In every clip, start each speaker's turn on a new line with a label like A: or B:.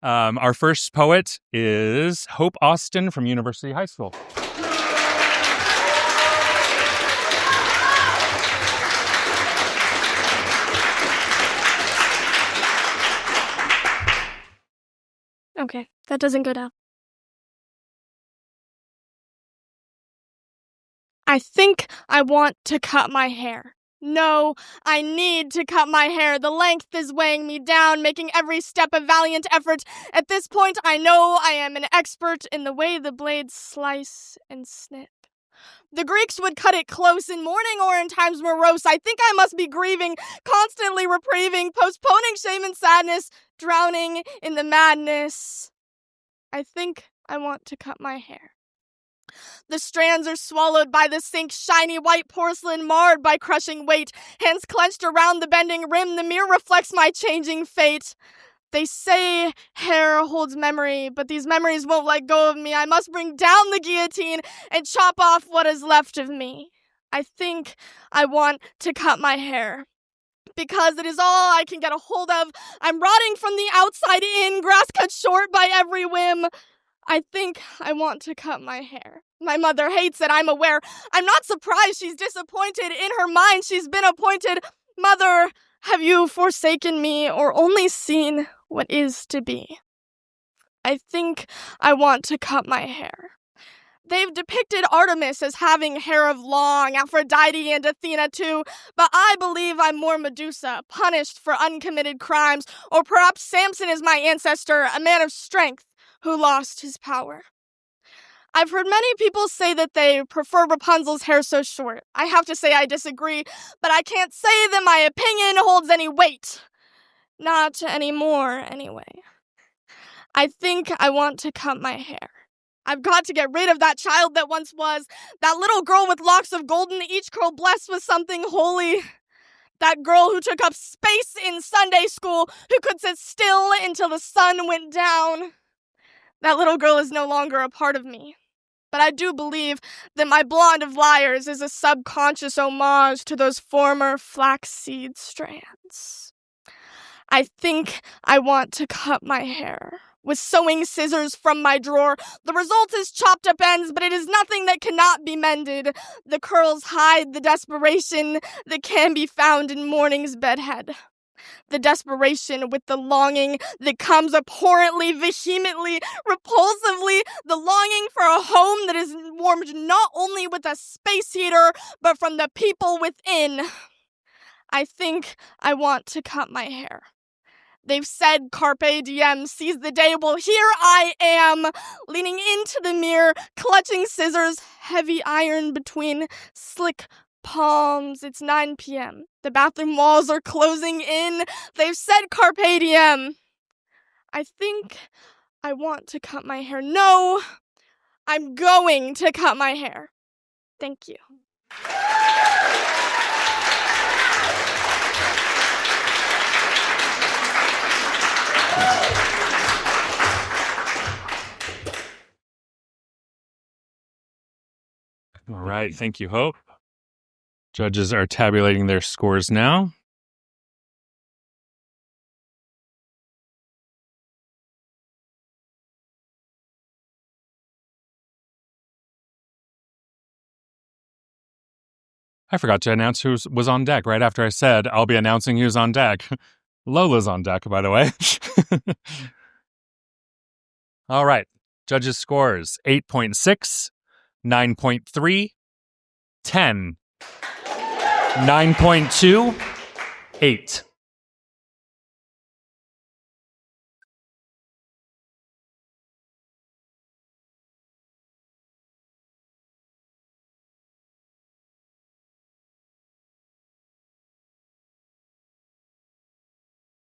A: Our first poet is Hope Austin from University High School.
B: Okay, that doesn't go down. I think I want to cut my hair. No, I need to cut my hair. The length is weighing me down, making every step a valiant effort. At this point, I know I am an expert in the way the blades slice and snip. The Greeks would cut it close in mourning or in times morose. I think I must be grieving, constantly reprieving, postponing shame and sadness, drowning in the madness. I think I want to cut my hair. The strands are swallowed by the sink, shiny white porcelain marred by crushing weight. Hands clenched around the bending rim, the mirror reflects my changing fate. They say hair holds memory, but these memories won't let go of me. I must bring down the guillotine and chop off what is left of me. I think I want to cut my hair, because it is all I can get a hold of. I'm rotting from the outside in, grass cut short by every whim. I think I want to cut my hair. My mother hates it, I'm aware. I'm not surprised she's disappointed. In her mind, she's been appointed. Mother, have you forsaken me or only seen what is to be? I think I want to cut my hair. They've depicted Artemis as having hair of long, Aphrodite and Athena too, but I believe I'm more Medusa, punished for uncommitted crimes, or perhaps Samson is my ancestor, a man of strength who lost his power. I've heard many people say that they prefer Rapunzel's hair so short. I have to say I disagree, but I can't say that my opinion holds any weight. Not anymore, anyway. I think I want to cut my hair. I've got to get rid of that child that once was, that little girl with locks of golden, each curl blessed with something holy. That girl who took up space in Sunday school, who could sit still until the sun went down. That little girl is no longer a part of me. But I do believe that my blonde of liars is a subconscious homage to those former flaxseed strands. I think I want to cut my hair with sewing scissors from my drawer. The result is chopped up ends, but it is nothing that cannot be mended. The curls hide the desperation that can be found in morning's bedhead. The desperation with the longing that comes abhorrently, vehemently, repulsively, the longing for a home that is warmed not only with a space heater, but from the people within. I think I want to cut my hair. They've said carpe diem, seize the day. Well, here I am, leaning into the mirror, clutching scissors, heavy iron between slick palms. It's 9 p.m. The bathroom walls are closing in. They've said carpe diem. I think I want to cut my hair. No, I'm going to cut my hair. Thank you.
A: All right, thank you, Hope. Judges are tabulating their scores now. I forgot to announce who was on deck right after I said I'll be announcing who's on deck. Lola's on deck, by the way. All right, judges' scores: 8.6, 9.3, 10, 9.2, 8.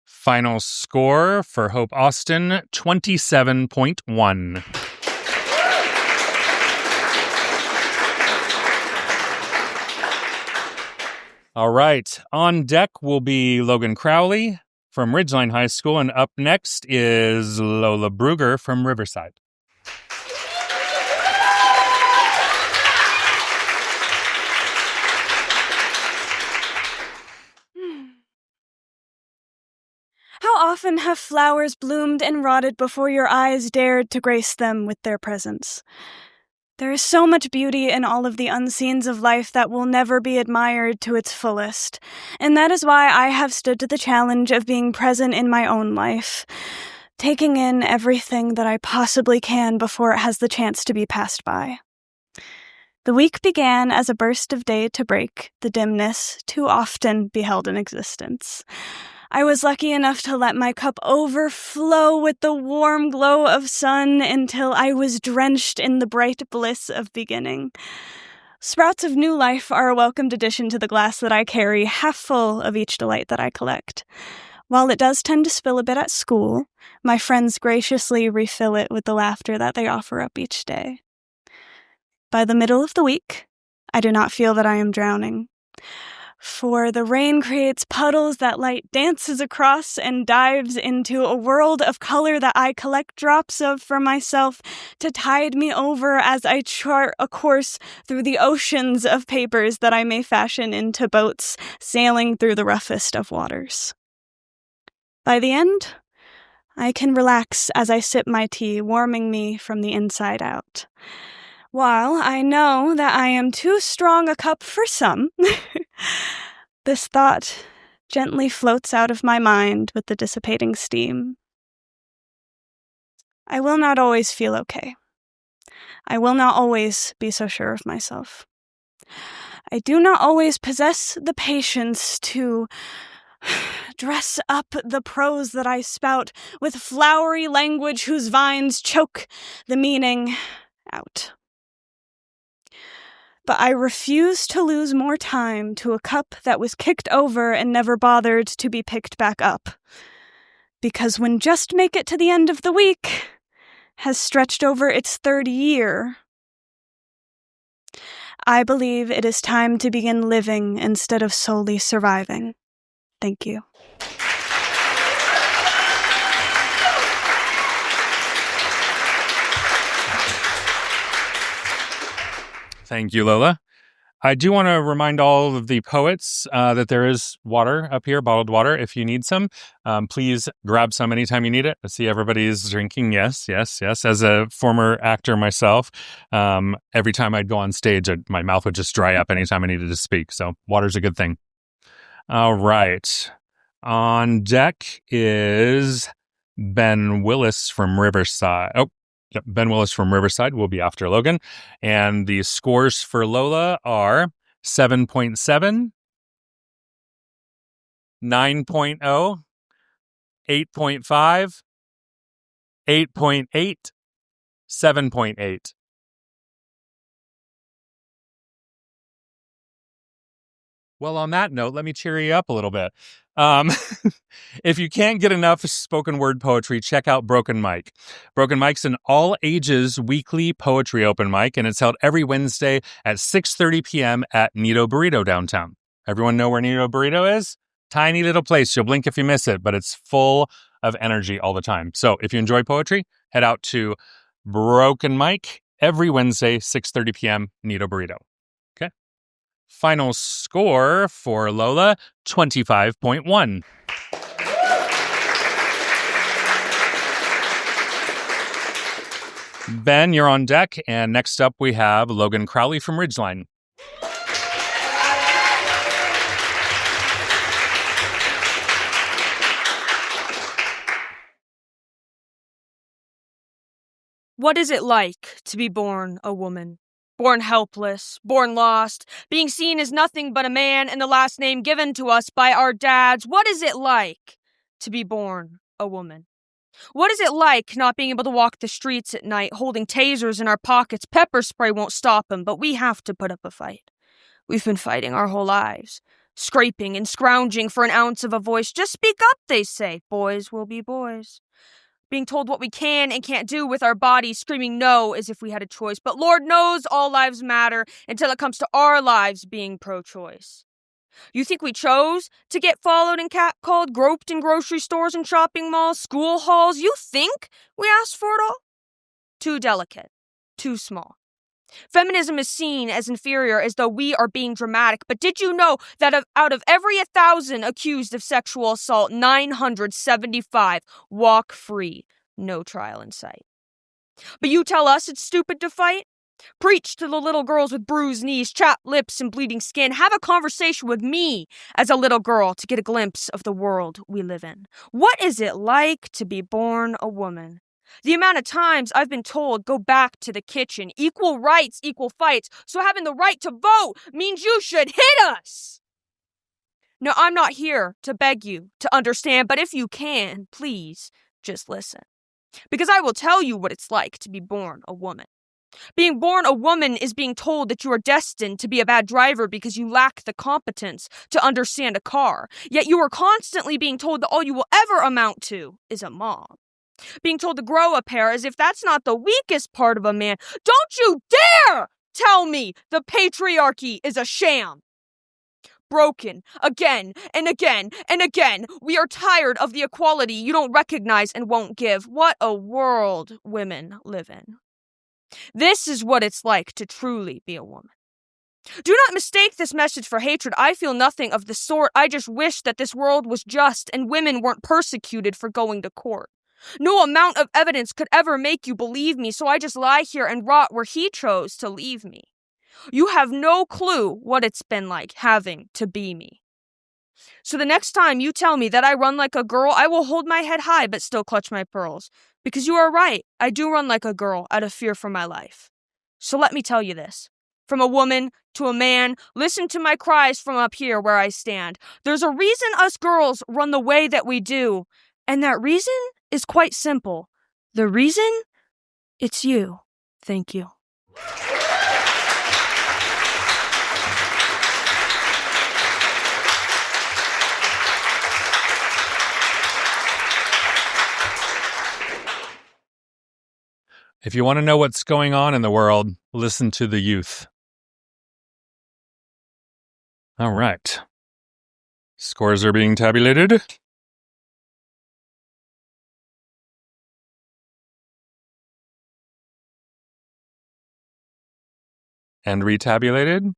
A: Final score for Hope Austin, 27.1. All right, on deck will be Logan Crowley from Ridgeline High School, and up next is Lola Breugger from Riverside.
C: How often have flowers bloomed and rotted before your eyes dared to grace them with their presence? There is so much beauty in all of the unseens of life that will never be admired to its fullest, and that is why I have stood to the challenge of being present in my own life, taking in everything that I possibly can before it has the chance to be passed by. The week began as a burst of day to break the dimness too often beheld in existence. I was lucky enough to let my cup overflow with the warm glow of sun until I was drenched in the bright bliss of beginning. Sprouts of new life are a welcomed addition to the glass that I carry, half full of each delight that I collect. While it does tend to spill a bit at school, my friends graciously refill it with the laughter that they offer up each day. By the middle of the week, I do not feel that I am drowning. For the rain creates puddles that light dances across and dives into a world of color that I collect drops of for myself to tide me over as I chart a course through the oceans of papers that I may fashion into boats sailing through the roughest of waters. By the end, I can relax as I sip my tea, warming me from the inside out. While I know that I am too strong a cup for some, this thought gently floats out of my mind with the dissipating steam. I will not always feel okay. I will not always be so sure of myself. I do not always possess the patience to dress up the prose that I spout with flowery language whose vines choke the meaning out. But I refuse to lose more time to a cup that was kicked over and never bothered to be picked back up. Because when just make it to the end of the week has stretched over its third year, I believe it is time to begin living instead of solely surviving. Thank you.
A: Thank you, Lola. I do want to remind all of the poets that there is water up here, bottled water, if you need some. Please grab some anytime you need it. I see everybody's drinking. Yes. As a former actor myself, every time I'd go on stage, my mouth would just dry up anytime I needed to speak. So water's a good thing. All right. On deck is Ben Willis from Riverside. Yep, Ben Willis from Riverside will be after Logan. And the scores for Lola are 7.7, 9.0, 8.5, 8.8, 7.8. Well, on that note, let me cheer you up a little bit. If you can't get enough spoken word poetry, check out Broken Mic. Broken Mic's an all-ages weekly poetry open mic, and it's held every Wednesday at 6:30 p.m. at Nito Burrito downtown. Everyone know where Nito Burrito is? Tiny little place. You'll blink if you miss it, but it's full of energy all the time. So if you enjoy poetry, head out to Broken Mic every Wednesday, 6:30 p.m., Nito Burrito. Okay. Final score for Lola, 25.1. Ben, you're on deck, and next up we have Logan Crowley from Ridgeline.
D: What is it like to be born a woman? Born helpless, born lost, being seen as nothing but a man and the last name given to us by our dads. What is it like to be born a woman? What is it like not being able to walk the streets at night, holding tasers in our pockets? Pepper spray won't stop them, but we have to put up a fight. We've been fighting our whole lives, scraping and scrounging for an ounce of a voice. Just speak up, they say. Boys will be boys. Being told what we can and can't do with our bodies, screaming no as if we had a choice. But Lord knows all lives matter until it comes to our lives being pro-choice. You think we chose to get followed and catcalled, groped in grocery stores and shopping malls, school halls? You think we asked for it all? Too delicate, too small. Feminism is seen as inferior, as though we are being dramatic. But did you know that out of every 1,000 accused of sexual assault, 975 walk free, no trial in sight? But you tell us it's stupid to fight? Preach to the little girls with bruised knees, chapped lips, and bleeding skin. Have a conversation with me as a little girl to get a glimpse of the world we live in. What is it like to be born a woman? The amount of times I've been told, go back to the kitchen. Equal rights, equal fights. So having the right to vote means you should hit us. Now, I'm not here to beg you to understand, but if you can, please just listen. Because I will tell you what it's like to be born a woman. Being born a woman is being told that you are destined to be a bad driver because you lack the competence to understand a car. Yet you are constantly being told that all you will ever amount to is a mom. Being told to grow a pair as if that's not the weakest part of a man. Don't you dare tell me the patriarchy is a sham! Broken again and again and again. We are tired of the equality you don't recognize and won't give. What a world women live in. This is what it's like to truly be a woman. Do not mistake this message for hatred. I feel nothing of the sort. I just wish that this world was just and women weren't persecuted for going to court. No amount of evidence could ever make you believe me, so I just lie here and rot where he chose to leave me. You have no clue what it's been like having to be me. So the next time you tell me that I run like a girl, I will hold my head high but still clutch my pearls. Because you are right, I do run like a girl out of fear for my life. So let me tell you this. From a woman to a man, listen to my cries from up here where I stand. There's a reason us girls run the way that we do. And that reason is quite simple. The reason? It's you. Thank you.
A: If you want to know what's going on in the world, listen to the youth. All right. Scores are being tabulated. And retabulated.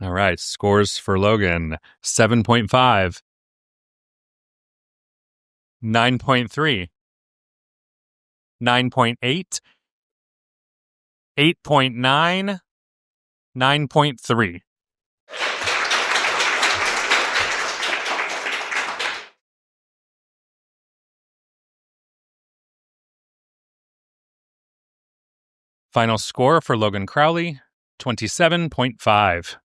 A: All right, scores for Logan, 7.5, 9.3, 9.8, 8.9, 9.3. Final score for Logan Crowley, 27.5.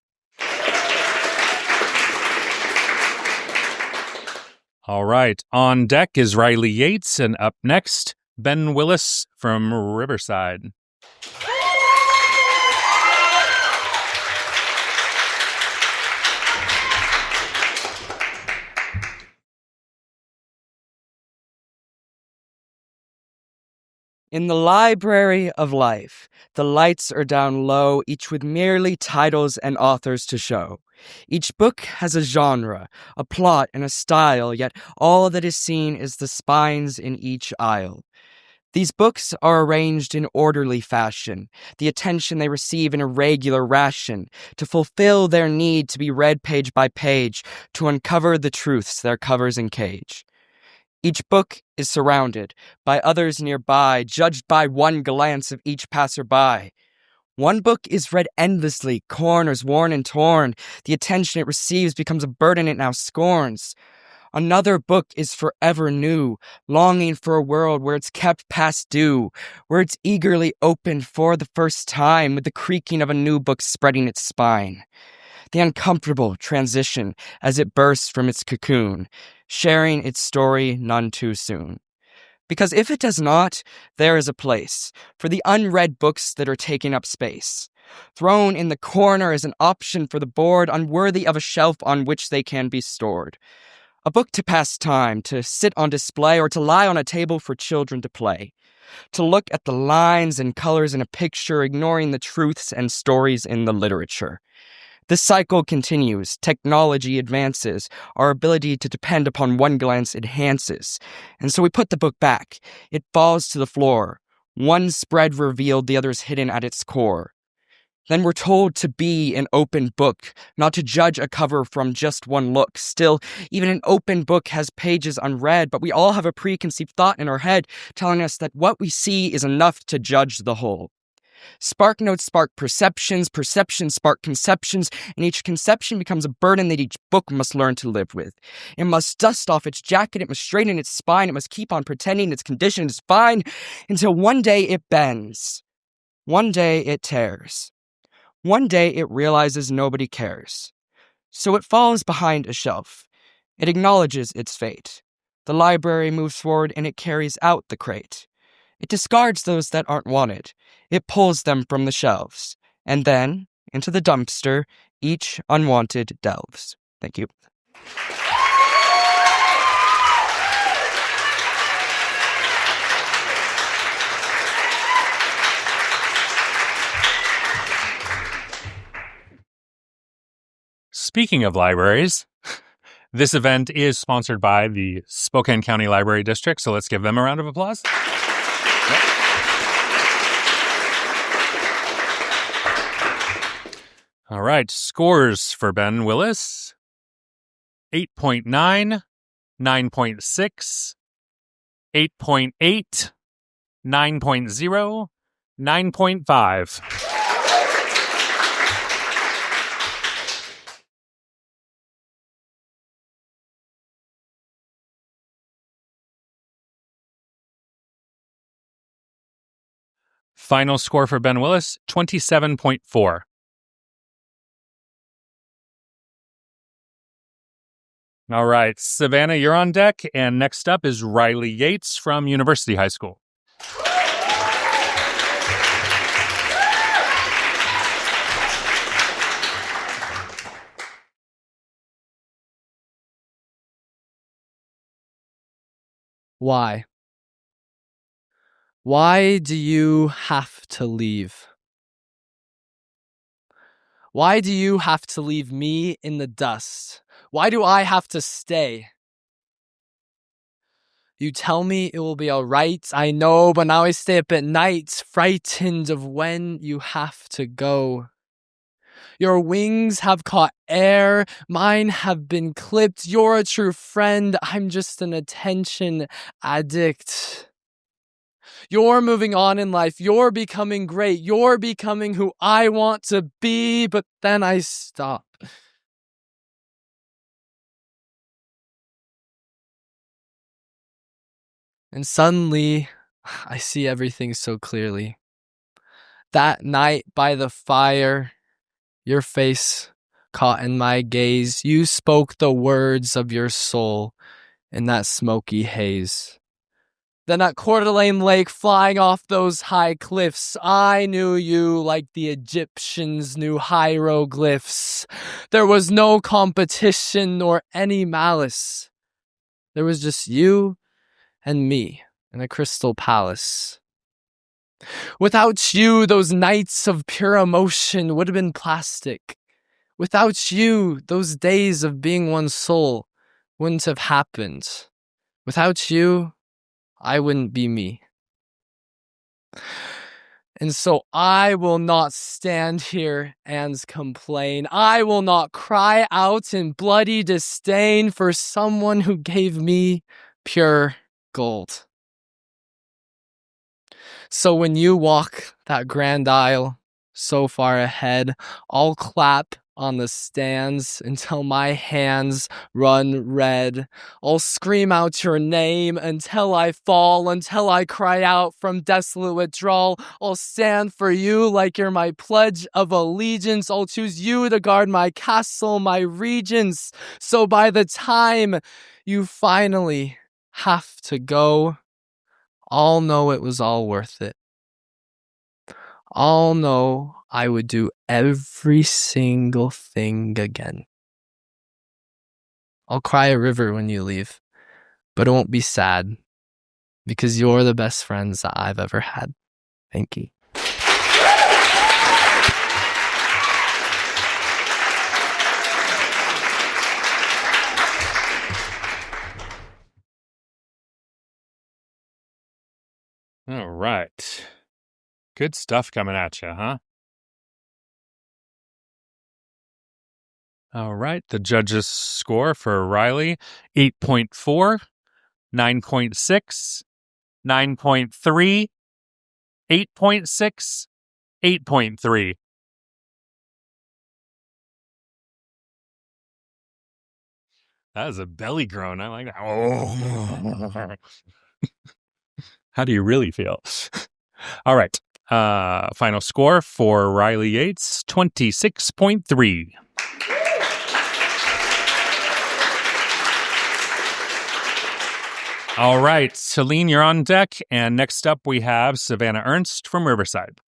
A: All right, on deck is Riley Yates, and up next, Ben Willis from Riverside.
E: In the library of life, the lights are down low, each with merely titles and authors to show. Each book has a genre, a plot, and a style, yet all that is seen is the spines in each aisle. These books are arranged in orderly fashion, the attention they receive in a regular ration, to fulfill their need to be read page by page, to uncover the truths their covers encage. Each book is surrounded by others nearby, judged by one glance of each passerby. One book is read endlessly, corners worn and torn. The attention it receives becomes a burden it now scorns. Another book is forever new, longing for a world where it's kept past due, where it's eagerly opened for the first time with the creaking of a new book spreading its spine. The uncomfortable transition as it bursts from its cocoon, sharing its story none too soon. Because if it does not, there is a place for the unread books that are taking up space. Thrown in the corner as an option for the bored, unworthy of a shelf on which they can be stored. A book to pass time, to sit on display, or to lie on a table for children to play. To look at the lines and colors in a picture, ignoring the truths and stories in the literature. This cycle continues, technology advances, our ability to depend upon one glance enhances, and so we put the book back. It falls to the floor, One spread revealed, the others hidden at its core. Then we're told to be an open book, not to judge a cover from just one look. Still, even an open book has pages unread, but we all have a preconceived thought in our head telling us that what we see is enough to judge the whole. Spark notes spark perceptions, perceptions spark conceptions, and each conception becomes a burden that each book must learn to live with. It must dust off its jacket, it must straighten its spine, it must keep on pretending its condition is fine, until one day it bends. One day it tears. One day it realizes nobody cares. So it falls behind a shelf. It acknowledges its fate. The library moves forward and it carries out the crate. It discards those that aren't wanted. It pulls them from the shelves. And then, into the dumpster, each unwanted delves. Thank you.
A: Speaking of libraries, this event is sponsored by the Spokane County Library District, so let's give them a round of applause. All right, scores for Ben Willis: 8.9, 9.6, 8.8, 9.0, 9.5. Final score for Ben Willis, 27.4. All right, Savannah, you're on deck, and next up is Riley Yates from University High School.
F: Why? Why do you have to leave? Why do you have to leave me in the dust? Why do I have to stay? You tell me it will be all right, I know, but now I stay up at night, frightened of when you have to go. Your wings have caught air, mine have been clipped. You're a true friend, I'm just an attention addict. You're moving on in life, you're becoming great, you're becoming who I want to be, but then I stop. And suddenly, I see everything so clearly. That night by the fire, your face caught in my gaze. You spoke the words of your soul in that smoky haze. Then at Coeur d'Alene Lake, flying off those high cliffs, I knew you like the Egyptians knew hieroglyphs. There was no competition nor any malice. There was just you and me in a crystal palace. Without you, those nights of pure emotion would have been plastic. Without you, those days of being one soul wouldn't have happened. Without you, I wouldn't be me. And so I will not stand here and complain. I will not cry out in bloody disdain for someone who gave me pure gold. So when you walk that grand aisle so far ahead, I'll clap on the stands until my hands run red. I'll scream out your name until I fall, until I cry out from desolate withdrawal. I'll stand for you like you're my pledge of allegiance. I'll choose you to guard my castle, my regions. So by the time you finally have to go, I'll know it was all worth it. I'll know I would do every single thing again. I'll cry a river when you leave, but it won't be sad because you're the best friends that I've ever had. Thank you.
A: All right. Good stuff coming at you, huh? All right. The judges' score for Riley, 8.4, 9.6, 9.3, 8.6, 8.3. That is a belly groan. I like that. Oh. How do you really feel? All right. Final score for Riley Yates, 26.3. All right, Talene, you're on deck. And next up, we have Savannah Ernst from Riverside.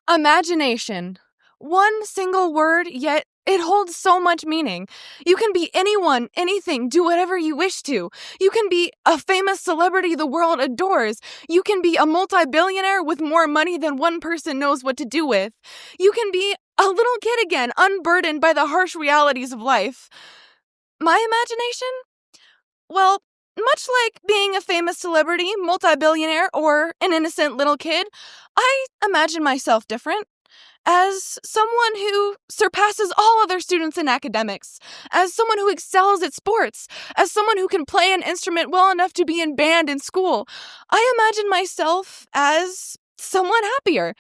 G: Imagination. One single word, yet it holds so much meaning. You can be anyone, anything, do whatever you wish to. You can be a famous celebrity the world adores. You can be a multi-billionaire with more money than one person knows what to do with. You can be a little kid again, unburdened by the harsh realities of life. My imagination? Well, much like being a famous celebrity, multi-billionaire, or an innocent little kid, I imagine myself different. As someone who surpasses all other students in academics, as someone who excels at sports, as someone who can play an instrument well enough to be in band in school, I imagine myself as someone happier,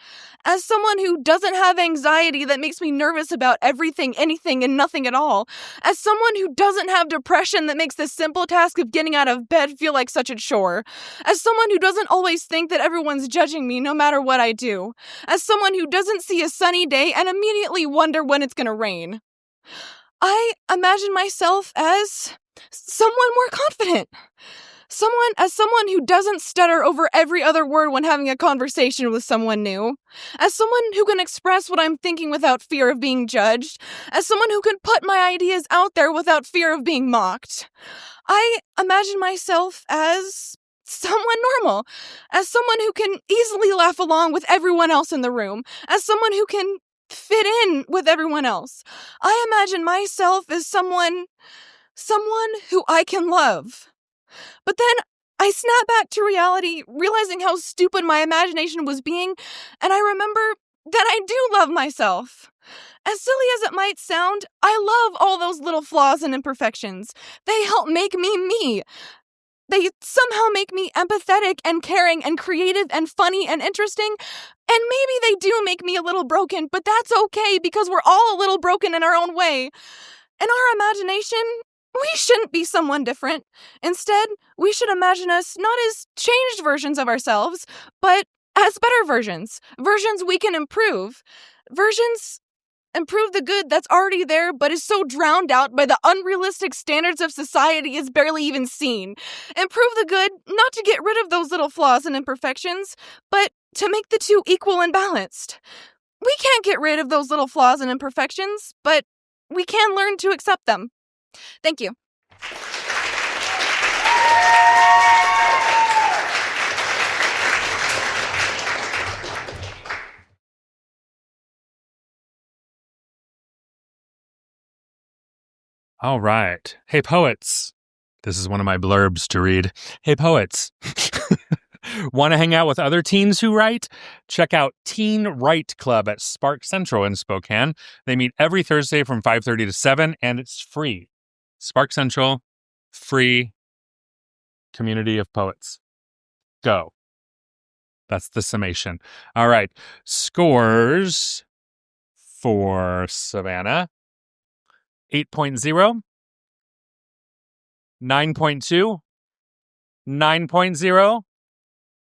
G: as someone who doesn't have anxiety that makes me nervous about everything, anything, and nothing at all, as someone who doesn't have depression that makes the simple task of getting out of bed feel like such a chore, as someone who doesn't always think that everyone's judging me no matter what I do, as someone who doesn't see a sunny day and immediately wonder when it's gonna rain. I imagine myself as someone more confident. Someone who doesn't stutter over every other word when having a conversation with someone new. As someone who can express what I'm thinking without fear of being judged. As someone who can put my ideas out there without fear of being mocked. I imagine myself as someone normal. As someone who can easily laugh along with everyone else in the room. As someone who can fit in with everyone else. I imagine myself as someone who I can love. But then I snap back to reality, realizing how stupid my imagination was being, and I remember that I do love myself. As silly as it might sound, I love all those little flaws and imperfections. They help make me me. They somehow make me empathetic and caring and creative and funny and interesting. And maybe they do make me a little broken, but that's okay because we're all a little broken in our own way. In our imagination, we shouldn't be someone different. Instead, we should imagine us not as changed versions of ourselves, but as better versions. Versions we can improve. Versions improve the good that's already there, but is so drowned out by the unrealistic standards of society is barely even seen. Improve the good, not to get rid of those little flaws and imperfections, but to make the two equal and balanced. We can't get rid of those little flaws and imperfections, but we can learn to accept them. Thank you.
A: All right. Hey, poets. This is one of my blurbs to read. Hey, poets. Want to hang out with other teens who write? Check out Teen Write Club at Spark Central in Spokane. They meet every Thursday from 5:30 to 7, and it's free. Spark Central, free community of poets. Go. That's the summation. All right. Scores for Savannah. 8.0, 9.2, 9.0,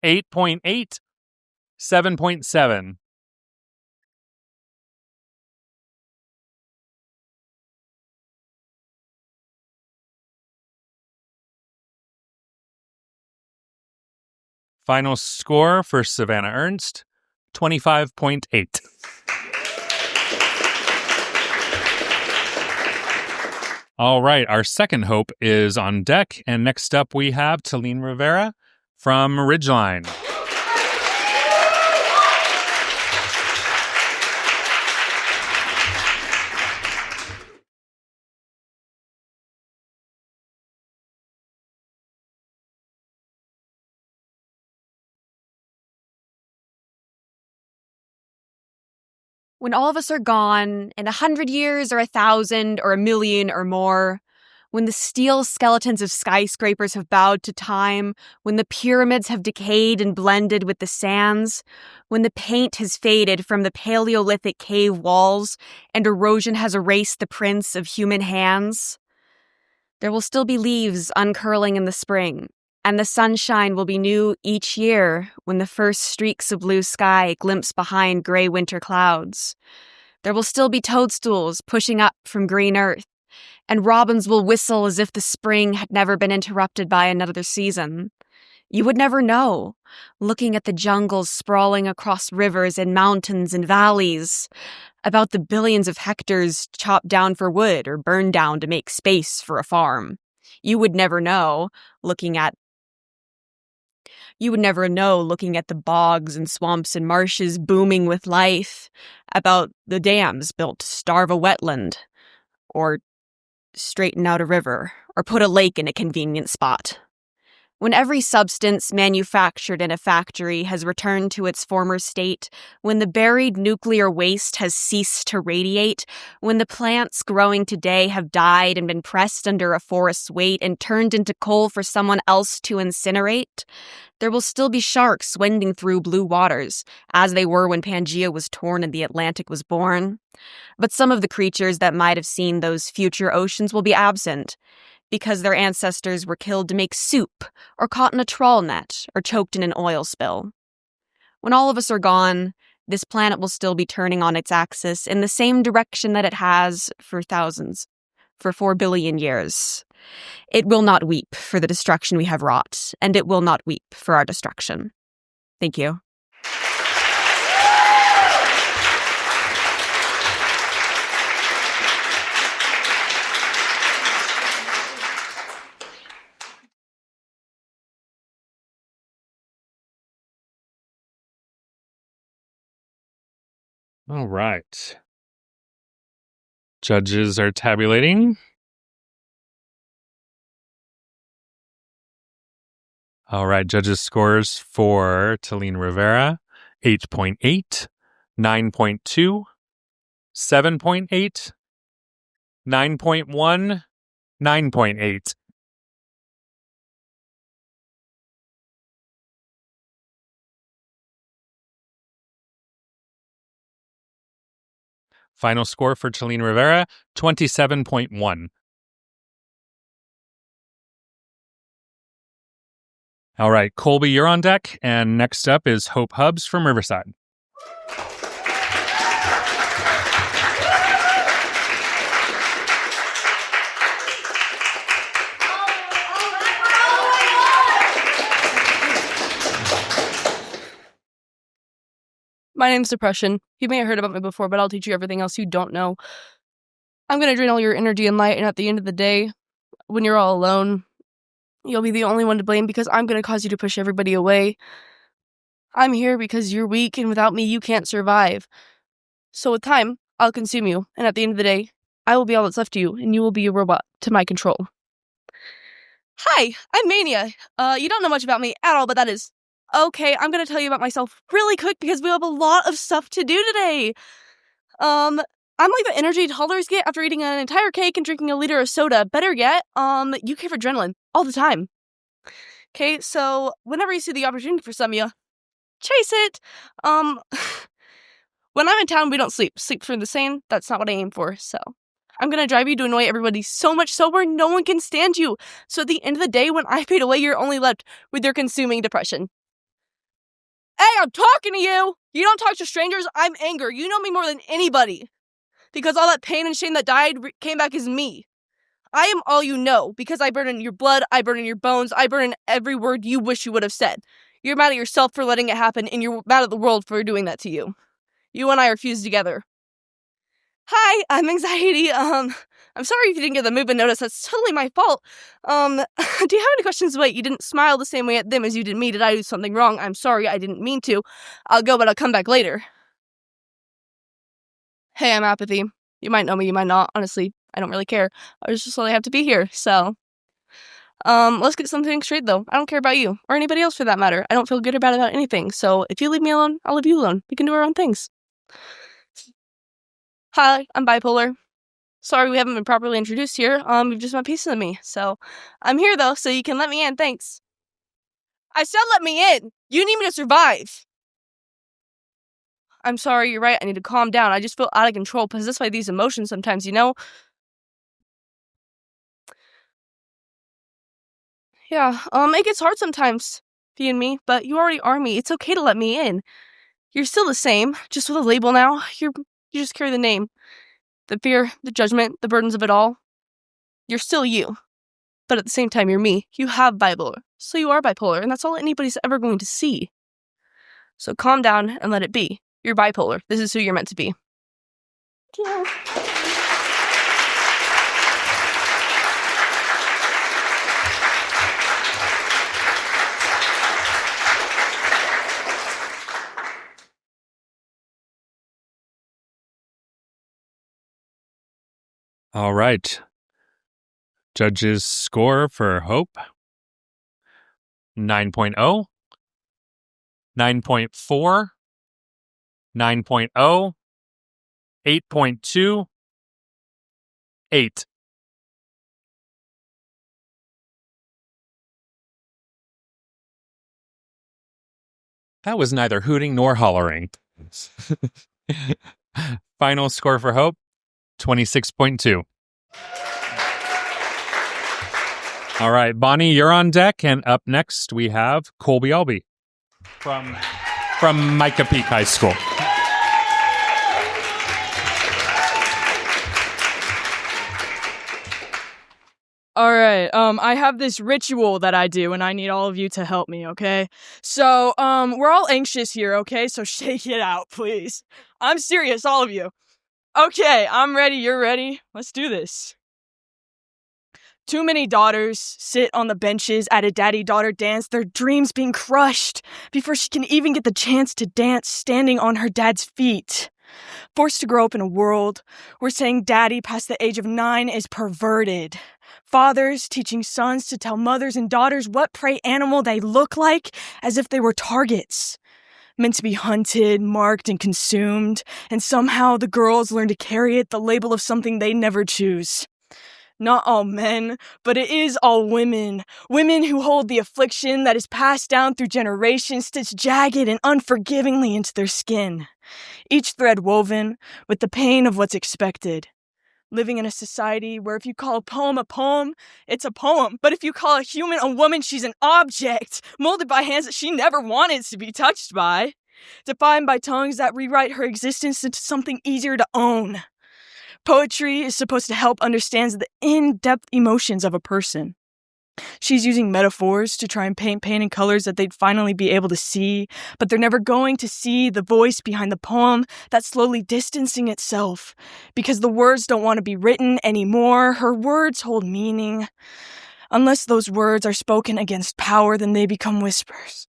A: 8.8, 7.7. Final score for Savannah Ernst, 25.8. All right, our second hope is on deck, and next up we have Talene Rivera from
D: When all of us are gone, in 100 years or 1,000 or 1,000,000 or more, when the steel skeletons of skyscrapers have bowed to time, when the pyramids have decayed and blended with the sands, when the paint has faded from the Paleolithic cave walls and erosion has erased the prints of human hands, there will still be leaves uncurling in the spring, and the sunshine will be new each year when the first streaks of blue sky glimpse behind gray winter clouds. There will still be toadstools pushing up from green earth, and robins will whistle as if the spring had never been interrupted by another season. You would never know, looking at the jungles sprawling across rivers and mountains and valleys, about the billions of hectares chopped down for wood or burned down to make space for a farm. You would never know, looking at the bogs and swamps and marshes booming with life, about the dams built to starve a wetland, or straighten out a river, or put a lake in a convenient spot. When every substance manufactured in a factory has returned to its former state, when the buried nuclear waste has ceased to radiate, when the plants growing today have died and been pressed under a forest's weight and turned into coal for someone else to incinerate, there will still be sharks wending through blue waters, as they were when Pangaea was torn and the Atlantic was born. But some of the creatures that might have seen those future oceans will be absent, because their ancestors were killed to make soup, or caught in a trawl net, or choked in an oil spill. When all of us are gone, this planet will still be turning on its axis in the same direction that it has for 4 billion years. It will not weep for the destruction we have wrought, and it will not weep for our destruction. Thank you.
A: All right. Judges are tabulating. All right, judges' scores for Talene Rivera, 8.8, 9.2, 7.8, 9.1, 9.8. Final score for Talene Rivera, 27.1. All right, Colby, you're on deck, and next up is Hope Hubbs from Riverside.
H: My name's Depression. You may have heard about me before, but I'll teach you everything else you don't know. I'm going to drain all your energy and light, and at the end of the day, when you're all alone, you'll be the only one to blame because I'm going to cause you to push everybody away. I'm here because you're weak, and without me, you can't survive. So with time, I'll consume you, and at the end of the day, I will be all that's left to you, and you will be a robot to my control. Hi, I'm Mania. You don't know much about me at all, but that is okay. I'm going to tell you about myself really quick because we have a lot of stuff to do today. I'm like the energy toddlers get after eating an entire cake and drinking a liter of soda. Better yet, you crave adrenaline all the time. Okay, so whenever you see the opportunity for some of you, chase it. When I'm in town, we don't sleep. Sleep through the same. That's not what I aim for, so I'm going to drive you to annoy everybody so much so where no one can stand you. So at the end of the day, when I fade away, you're only left with your consuming depression. Hey, I'm talking to you! You don't talk to strangers, I'm anger. You know me more than anybody. Because all that pain and shame that died came back as me. I am all you know, because I burn in your blood, I burn in your bones, I burn in every word you wish you would have said. You're mad at yourself for letting it happen, and you're mad at the world for doing that to you. You and I are fused together. Hi, I'm Anxiety. I'm sorry if you didn't get the movement notice. That's totally my fault. Do you have any questions? Wait, you didn't smile the same way at them as you did me. Did I do something wrong? I'm sorry, I didn't mean to. I'll go, but I'll come back later. Hey, I'm Apathy. You might know me, you might not. Honestly, I don't really care. I was just only have to be here, so. Let's get something straight, though. I don't care about you, or anybody else for that matter. I don't feel good or bad about anything, so if you leave me alone, I'll leave you alone. We can do our own things. Hi, I'm bipolar. Sorry we haven't been properly introduced here. You've just met pieces of me, so I'm here though, so you can let me in. Thanks. I said let me in. You need me to survive. I'm sorry, you're right. I need to calm down. I just feel out of control, possessed by these emotions sometimes, you know? Yeah, it gets hard sometimes, being me, but you already are me. It's okay to let me in. You're still the same, just with a label now. You just carry the name. The fear, the judgment, the burdens of it all. You're still you. But at the same time, you're me. You have bipolar, so you are bipolar, and that's all anybody's ever going to see. So calm down and let it be. You're bipolar. This is who you're meant to be. Yeah.
A: All right. Judges' score for Hope 9.0, 9.4, 9.0, 8.2, 8. That was neither hooting nor hollering. Final score for Hope 26.2. All right, Bonnie, you're on deck, and up next we have Colby Allbee from Micah Peak High School.
I: All right, I have this ritual that I do, and I need all of you to help me, okay? So, we're all anxious here, okay? So shake it out, please. I'm serious, all of you. Okay, I'm ready, you're ready. Let's do this. Too many daughters sit on the benches at a daddy-daughter dance, their dreams being crushed before she can even get the chance to dance standing on her dad's feet. Forced to grow up in a world where saying daddy past the age of 9 is perverted. Fathers teaching sons to tell mothers and daughters what prey animal they look like as if they were targets. Meant to be hunted, marked, and consumed, and somehow the girls learn to carry it, the label of something they never choose. Not all men, but it is all women. Women who hold the affliction that is passed down through generations, stitched jagged and unforgivingly into their skin. Each thread woven with the pain of what's expected. Living in a society where if you call a poem, it's a poem. But if you call a human a woman, she's an object, molded by hands that she never wanted to be touched by. Defined by tongues that rewrite her existence into something easier to own. Poetry is supposed to help understand the in-depth emotions of a person. She's using metaphors to try and paint pain in colors that they'd finally be able to see, but they're never going to see the voice behind the poem that's slowly distancing itself. Because the words don't want to be written anymore, her words hold meaning. Unless those words are spoken against power, then they become whispers.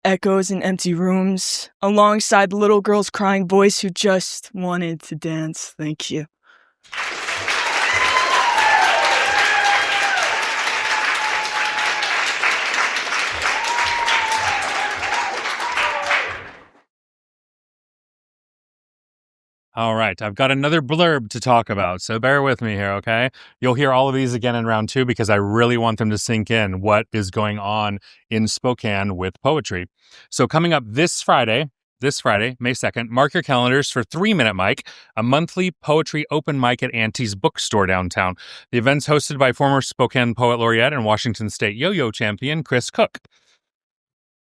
I: Echoes in empty rooms, alongside the little girl's crying voice who just wanted to dance. Thank you.
A: All right, I've got another blurb to talk about, so bear with me here, okay? You'll hear all of these again in round 2 because I really want them to sink in what is going on in Spokane with poetry. So coming up this Friday, May 2nd, mark your calendars for 3 Minute Mic, a monthly poetry open mic at Auntie's Bookstore downtown. The event's hosted by former Spokane Poet Laureate and Washington State yo-yo champion Chris Cook.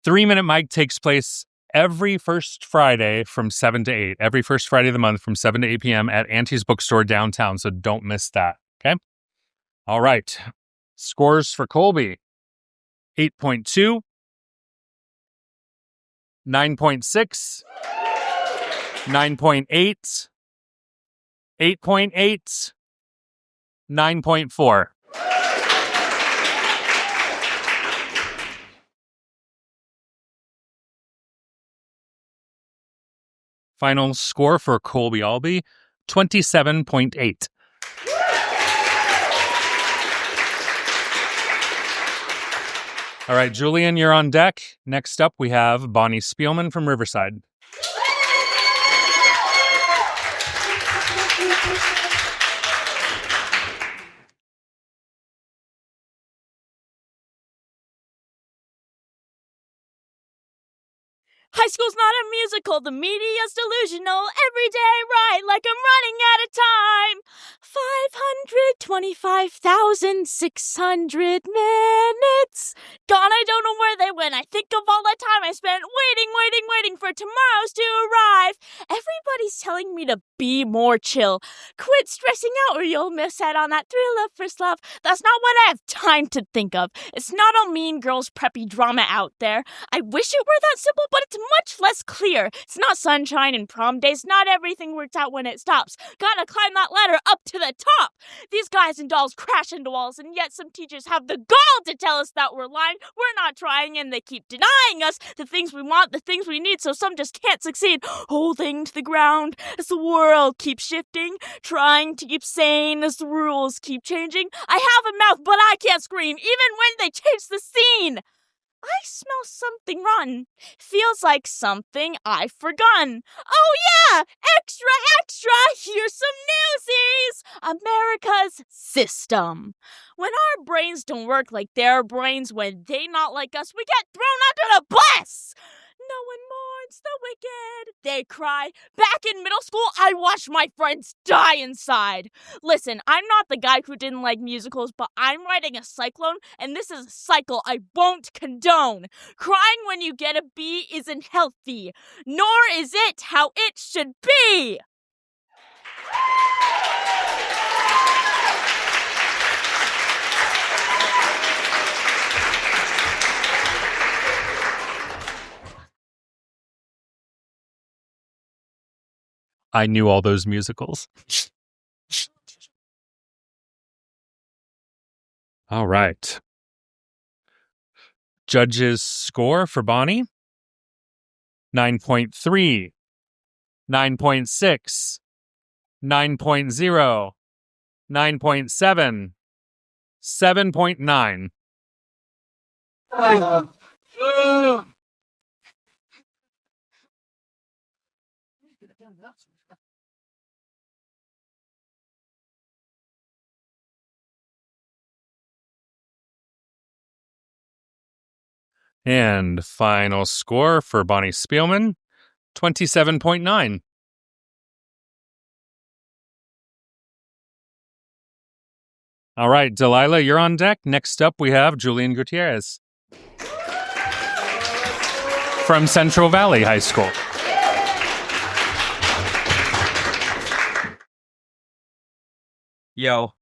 A: 3 Minute Mic takes place every first Friday from 7 to 8. Every first Friday of the month from 7 to 8 p.m. at Auntie's Bookstore downtown, so don't miss that, okay? All right. Scores for Colby. 8.2, 9.6, 9.8, 8.8, 9.4. Final score for Colby Allbee, 27.8. All right, Julian, you're on deck. Next up, we have Bonnie Speelman from Riverside.
J: High school's not a musical, the media's delusional. Every day right like I'm running out of time. 525,600 minutes. Gone, I don't know where they went. I think of all the time I spent waiting for tomorrow's to arrive. Everybody's telling me to be more chill. Quit stressing out or you'll miss out on that thrill of first love. That's not what I have time to think of. It's not all mean girls preppy drama out there. I wish it were that simple, but it's much less clear. It's not sunshine and prom days. Not everything works out when it stops. Gotta climb that ladder up to the top. These guys and dolls crash into walls, and yet some teachers have the gall to tell us that we're lying. We're not trying, and they keep denying us the things we want, the things we need, so some just can't succeed. Holding to the ground as the world keeps shifting, trying to keep sane as the rules keep changing. I have a mouth, but I can't scream, even when they change the scene. I smell something rotten. Feels like something I've forgotten. Oh yeah! Extra, extra! Here's some newsies! America's system. When our brains don't work like their brains, when they not like us, we get thrown under the bus! No one mourns the wicked, they cry. Back in middle school, I watched my friends die inside. Listen, I'm not the guy who didn't like musicals, but I'm writing a cyclone, and this is a cycle I won't condone. Crying when you get a B isn't healthy, nor is it how it should be.
A: I knew all those musicals. All right. Judges' score for Bonnie: 9.3, 9.6, 9.0, 9.7, 7.9. And final score for Bonnie Speelman, 27.9. All right, Delilah, you're on deck. Next up, we have Julian Gutierrez from Central Valley High School.
K: Yo,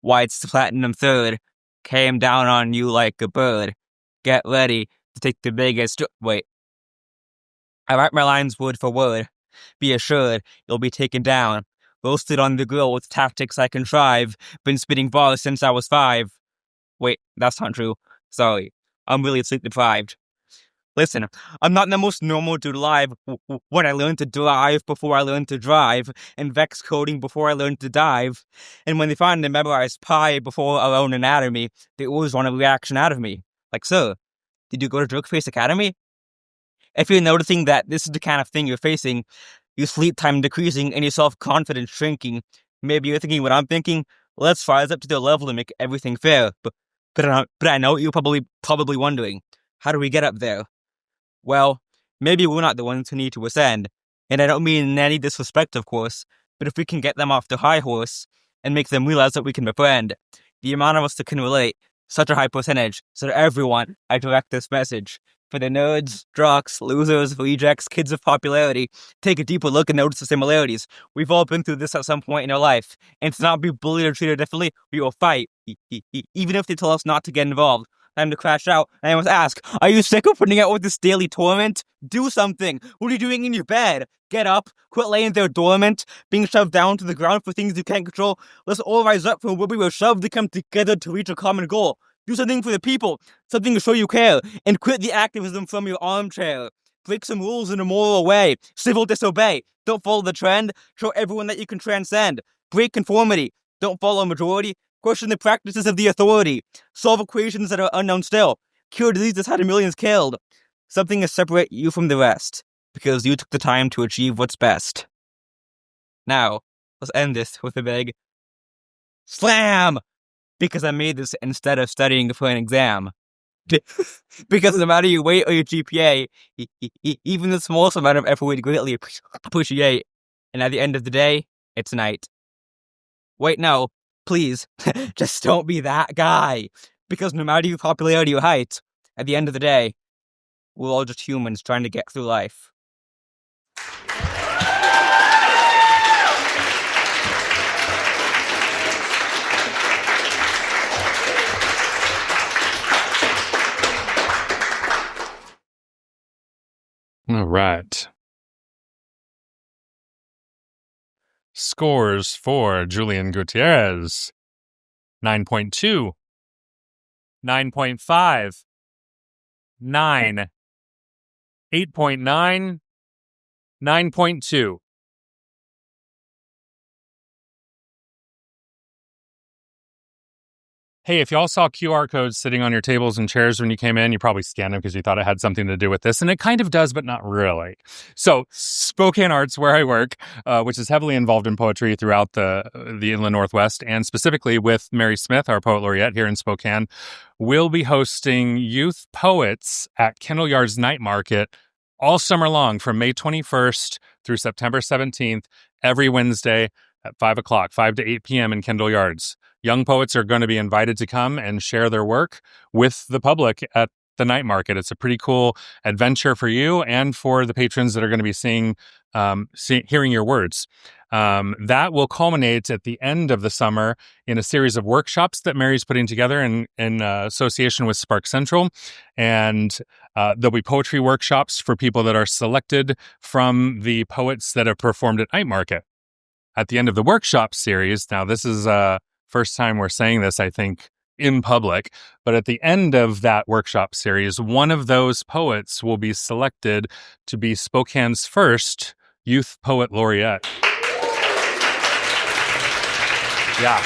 K: White's the Platinum Third came down on you like a bird. Get ready to take the biggest... Wait. I write my lines word for word. Be assured you'll be taken down. Roasted on the grill with tactics I contrive. Been spitting bars since I was 5. Wait, that's not true. Sorry. I'm really sleep deprived. Listen, I'm not the most normal dude alive. When I learned to drive before I learned to drive, and vex coding before I learned to dive, and when they find and memorize pi before our own anatomy, they always want a reaction out of me. Like, sir, did you go to Jerkface Academy? If you're noticing that this is the kind of thing you're facing, your sleep time decreasing and your self-confidence shrinking, maybe you're thinking what I'm thinking. Let's rise up to their level and make everything fair. But I know you're probably wondering, how do we get up there? Well, maybe we're not the ones who need to ascend. And I don't mean in any disrespect, of course, but if we can get them off the high horse and make them realize that we can befriend, the amount of us that can relate, such a high percentage, so to everyone, I direct this message. For the nerds, jocks, losers, rejects, kids of popularity, take a deeper look and notice the similarities. We've all been through this at some point in our life, and to not be bullied or treated differently, we will fight, even if they tell us not to get involved. Time to crash out, and I must ask, are you sick of putting out with this daily torment? Do something! What are you doing in your bed? Get up, quit laying there dormant, being shoved down to the ground for things you can't control. Let's all rise up from where we were shoved to come together to reach a common goal. Do something for the people, something to show you care, and quit the activism from your armchair. Break some rules in a moral way. Civil disobey. Don't follow the trend. Show everyone that you can transcend. Break conformity. Don't follow majority. Question the practices of the authority. Solve equations that are unknown still. Cure diseases had millions killed. Something to separate you from the rest, because you took the time to achieve what's best. Now, let's end this with a big slam! Because I made this instead of studying for an exam. Because no matter your weight or your GPA, even the smallest amount of effort would greatly appreciate. And at the end of the day, it's night. Wait, no, please, just don't be that guy. Because no matter your popularity or height, at the end of the day, we're all just humans trying to get through life.
A: All right. Scores for Julian Gutierrez: 9.2, 9.5, 9, 8.9, 9.2. Hey, if y'all saw QR codes sitting on your tables and chairs when you came in, you probably scanned them because you thought it had something to do with this, and it kind of does, but not really. So, Spokane Arts, where I work, which is heavily involved in poetry throughout the Inland Northwest, and specifically with Mary Smith, our poet laureate here in Spokane, will be hosting youth poets at Kendall Yard's Night Market all summer long from May 21st through September 17th, every Wednesday at 5 o'clock, 5 to 8 p.m. in Kendall Yards. Young poets are going to be invited to come and share their work with the public at the night market. It's a pretty cool adventure for you and for the patrons that are going to be hearing your words. That will culminate at the end of the summer in a series of workshops that Mary's putting together in association with Spark Central. And there'll be poetry workshops for people that are selected from the poets that have performed at night market. At the end of the workshop series, now this is first time we're saying this, I think, in public, but at the end of that workshop series, one of those poets will be selected to be Spokane's first Youth Poet Laureate. Yeah.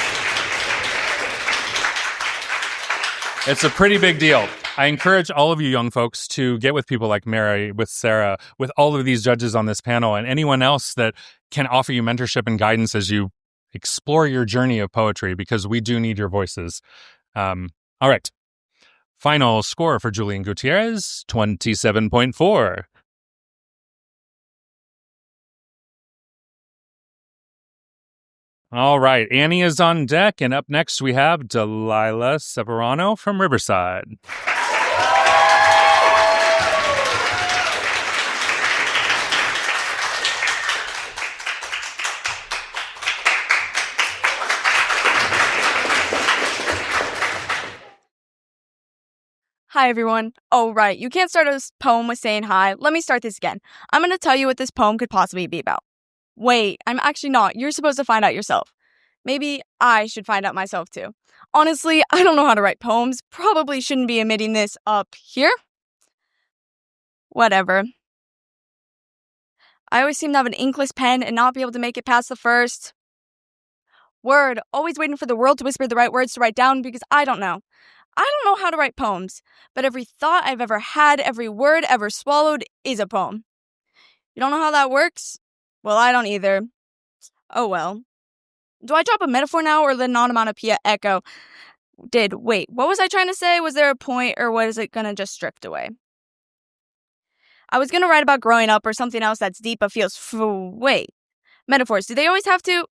A: It's a pretty big deal. I encourage all of you young folks to get with people like Mary, with Sarah, with all of these judges on this panel, and anyone else that can offer you mentorship and guidance as you explore your journey of poetry, because we do need your voices. All right. Final score for Julian Gutierrez, 27.4. All right. Annie is on deck, and up next we have Delilah Ceparano from Riverside.
L: Hi, everyone. Oh, right. You can't start a poem with saying hi. Let me start this again. I'm going to tell you what this poem could possibly be about. Wait, I'm actually not. You're supposed to find out yourself. Maybe I should find out myself, too. Honestly, I don't know how to write poems. Probably shouldn't be admitting this up here. Whatever. I always seem to have an inkless pen and not be able to make it past the first word. Always waiting for the world to whisper the right words to write down because I don't know. I don't know how to write poems, but every thought I've ever had, every word ever swallowed is a poem. You don't know how that works? Well, I don't either. Oh well. Do I drop a metaphor now or let an onomatopoeia echo? Wait, what was I trying to say? Was there a point or was it gonna just drift away? I was gonna write about growing up or something else that's deep but feels wait. Metaphors, do they always have to?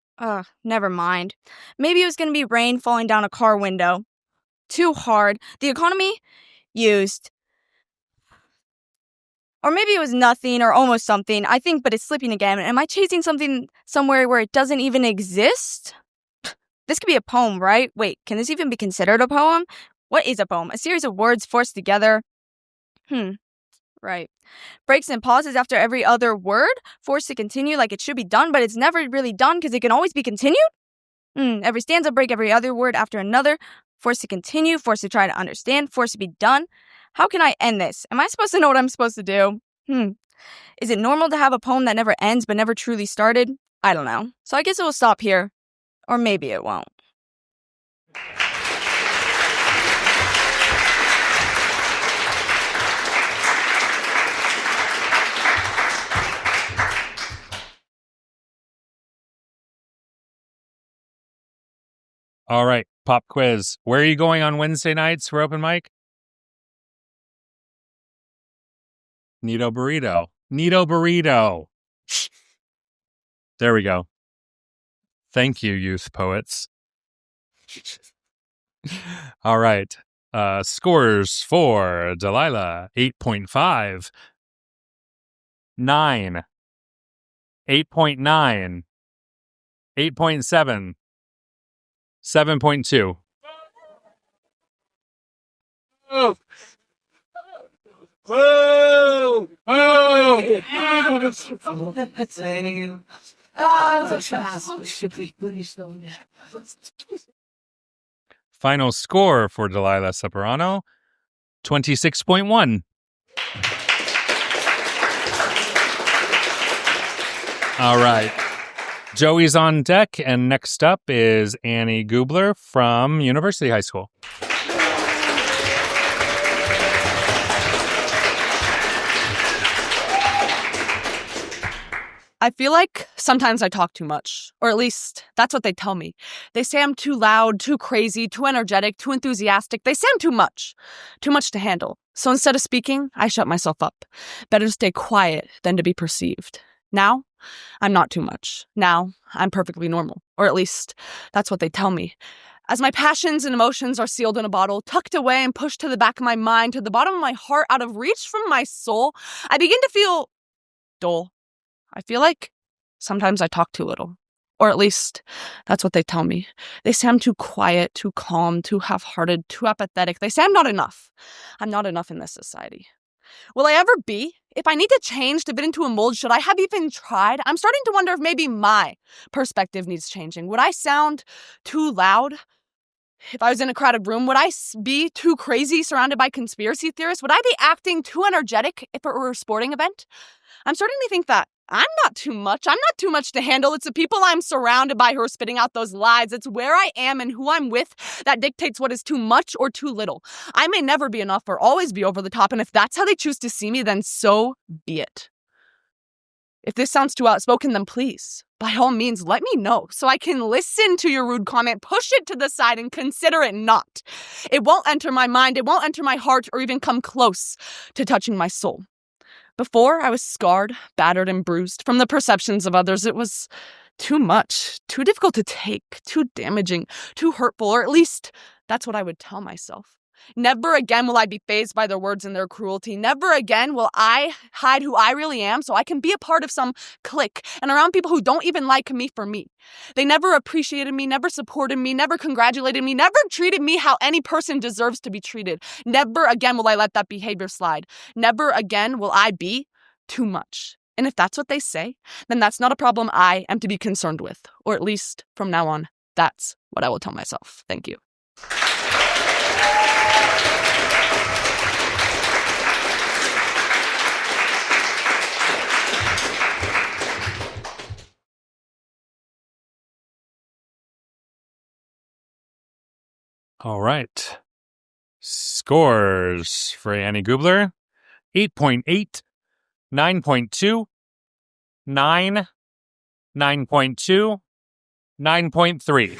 L: Never mind. Maybe it was gonna be rain falling down a car window. Too hard. The economy? Used. Or maybe it was nothing or almost something. I think, but it's slipping again. Am I chasing something somewhere where it doesn't even exist? This could be a poem, right? Wait, can this even be considered a poem? What is a poem? A series of words forced together? Right. Breaks and pauses after every other word? Forced to continue like it should be done, but it's never really done because it can always be continued? Every stanza break every other word after another. Forced to continue, forced to try to understand, forced to be done. How can I end this? Am I supposed to know what I'm supposed to do? Is it normal to have a poem that never ends but never truly started? I don't know. So I guess it will stop here. Or maybe it won't.
A: All right, pop quiz. Where are you going on Wednesday nights for open mic? Nito Burrito. Nito Burrito. There we go. Thank you, youth poets. All right. Scores for Delilah, 8.5. 9. 8.9. 8.7. 7.2.
M: Oh. Whoa!
A: Final score for Delilah Ceparano, 26.1. All right. Joey's on deck, and next up is Annie Gubler from University High School.
N: I feel like sometimes I talk too much, or at least that's what they tell me. They say I'm too loud, too crazy, too energetic, too enthusiastic. They say I'm too much to handle. So instead of speaking, I shut myself up. Better to stay quiet than to be perceived. Now, I'm not too much. Now, I'm perfectly normal, or at least that's what they tell me. As my passions and emotions are sealed in a bottle, tucked away and pushed to the back of my mind, to the bottom of my heart, out of reach from my soul, I begin to feel dull. I feel like sometimes I talk too little, or at least that's what they tell me. They say I'm too quiet, too calm, too half-hearted, too apathetic. They say I'm not enough. I'm not enough in this society. Will I ever be? If I need to change to fit into a mold, should I have even tried? I'm starting to wonder if maybe my perspective needs changing. Would I sound too loud? If I was in a crowded room, would I be too crazy surrounded by conspiracy theorists? Would I be acting too energetic if it were a sporting event? I'm starting to think that I'm not too much. I'm not too much to handle. It's the people I'm surrounded by who are spitting out those lies. It's where I am and who I'm with that dictates what is too much or too little. I may never be enough or always be over the top, and if that's how they choose to see me, then so be it. If this sounds too outspoken, then please, by all means, let me know so I can listen to your rude comment, push it to the side, and consider it not. It won't enter my mind, it won't enter my heart, or even come close to touching my soul. Before, I was scarred, battered, and bruised from the perceptions of others. It was too much, too difficult to take, too damaging, too hurtful, or at least that's what I would tell myself. Never again will I be fazed by their words and their cruelty. Never again will I hide who I really am so I can be a part of some clique and around people who don't even like me for me. They never appreciated me, never supported me, never congratulated me, never treated me how any person deserves to be treated. Never again will I let that behavior slide. Never again will I be too much. And if that's what they say, then that's not a problem I am to be concerned with. Or at least from now on, that's what I will tell myself. Thank you.
A: All right. Scores for Annie Gubler, 8.8, 9.2, 9, 9.2, 9.3.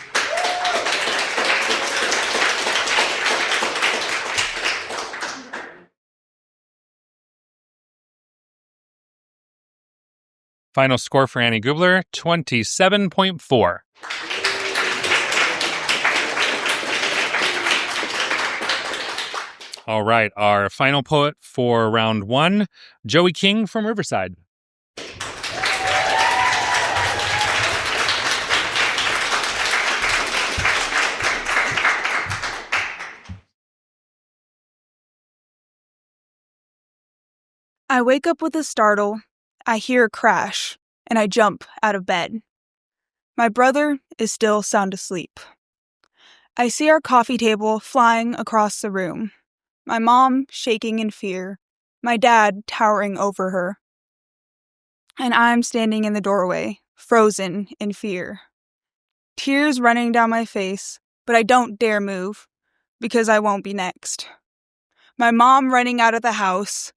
A: Final score for Annie Gubler, 27.4. All right, our final poet for round one, Joey King from Riverside.
C: I wake up with a startle, I hear a crash, and I jump out of bed. My brother is still sound asleep. I see our coffee table flying across the room. My mom shaking in fear, my dad towering over her. And I'm standing in the doorway, frozen in fear. Tears running down my face, but I don't dare move, because I won't be next. My mom running out of the house,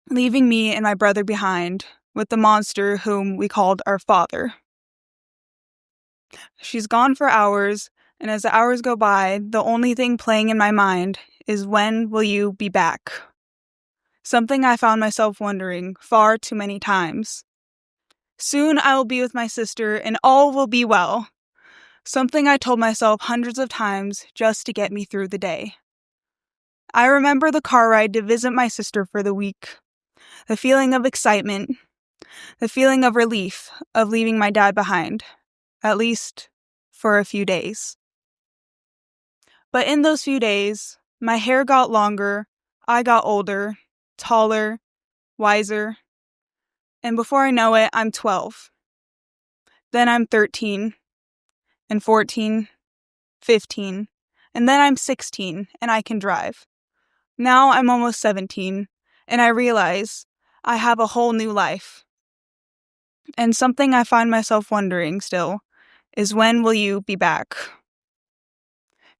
C: leaving me and my brother behind, with the monster whom we called our father. She's gone for hours, And as the hours go by, the only thing playing in my mind is, when will you be back? Something I found myself wondering far too many times. Soon I will be with my sister and all will be well. Something I told myself hundreds of times just to get me through the day. I remember the car ride to visit my sister for the week. The feeling of excitement. The feeling of relief of leaving my dad behind. At least for a few days. But in those few days, my hair got longer, I got older, taller, wiser, and before I know it, I'm 12. Then I'm 13, and 14, 15, and then I'm 16, and I can drive. Now I'm almost 17, and I realize I have a whole new life. And something I find myself wondering still is, when will you be back?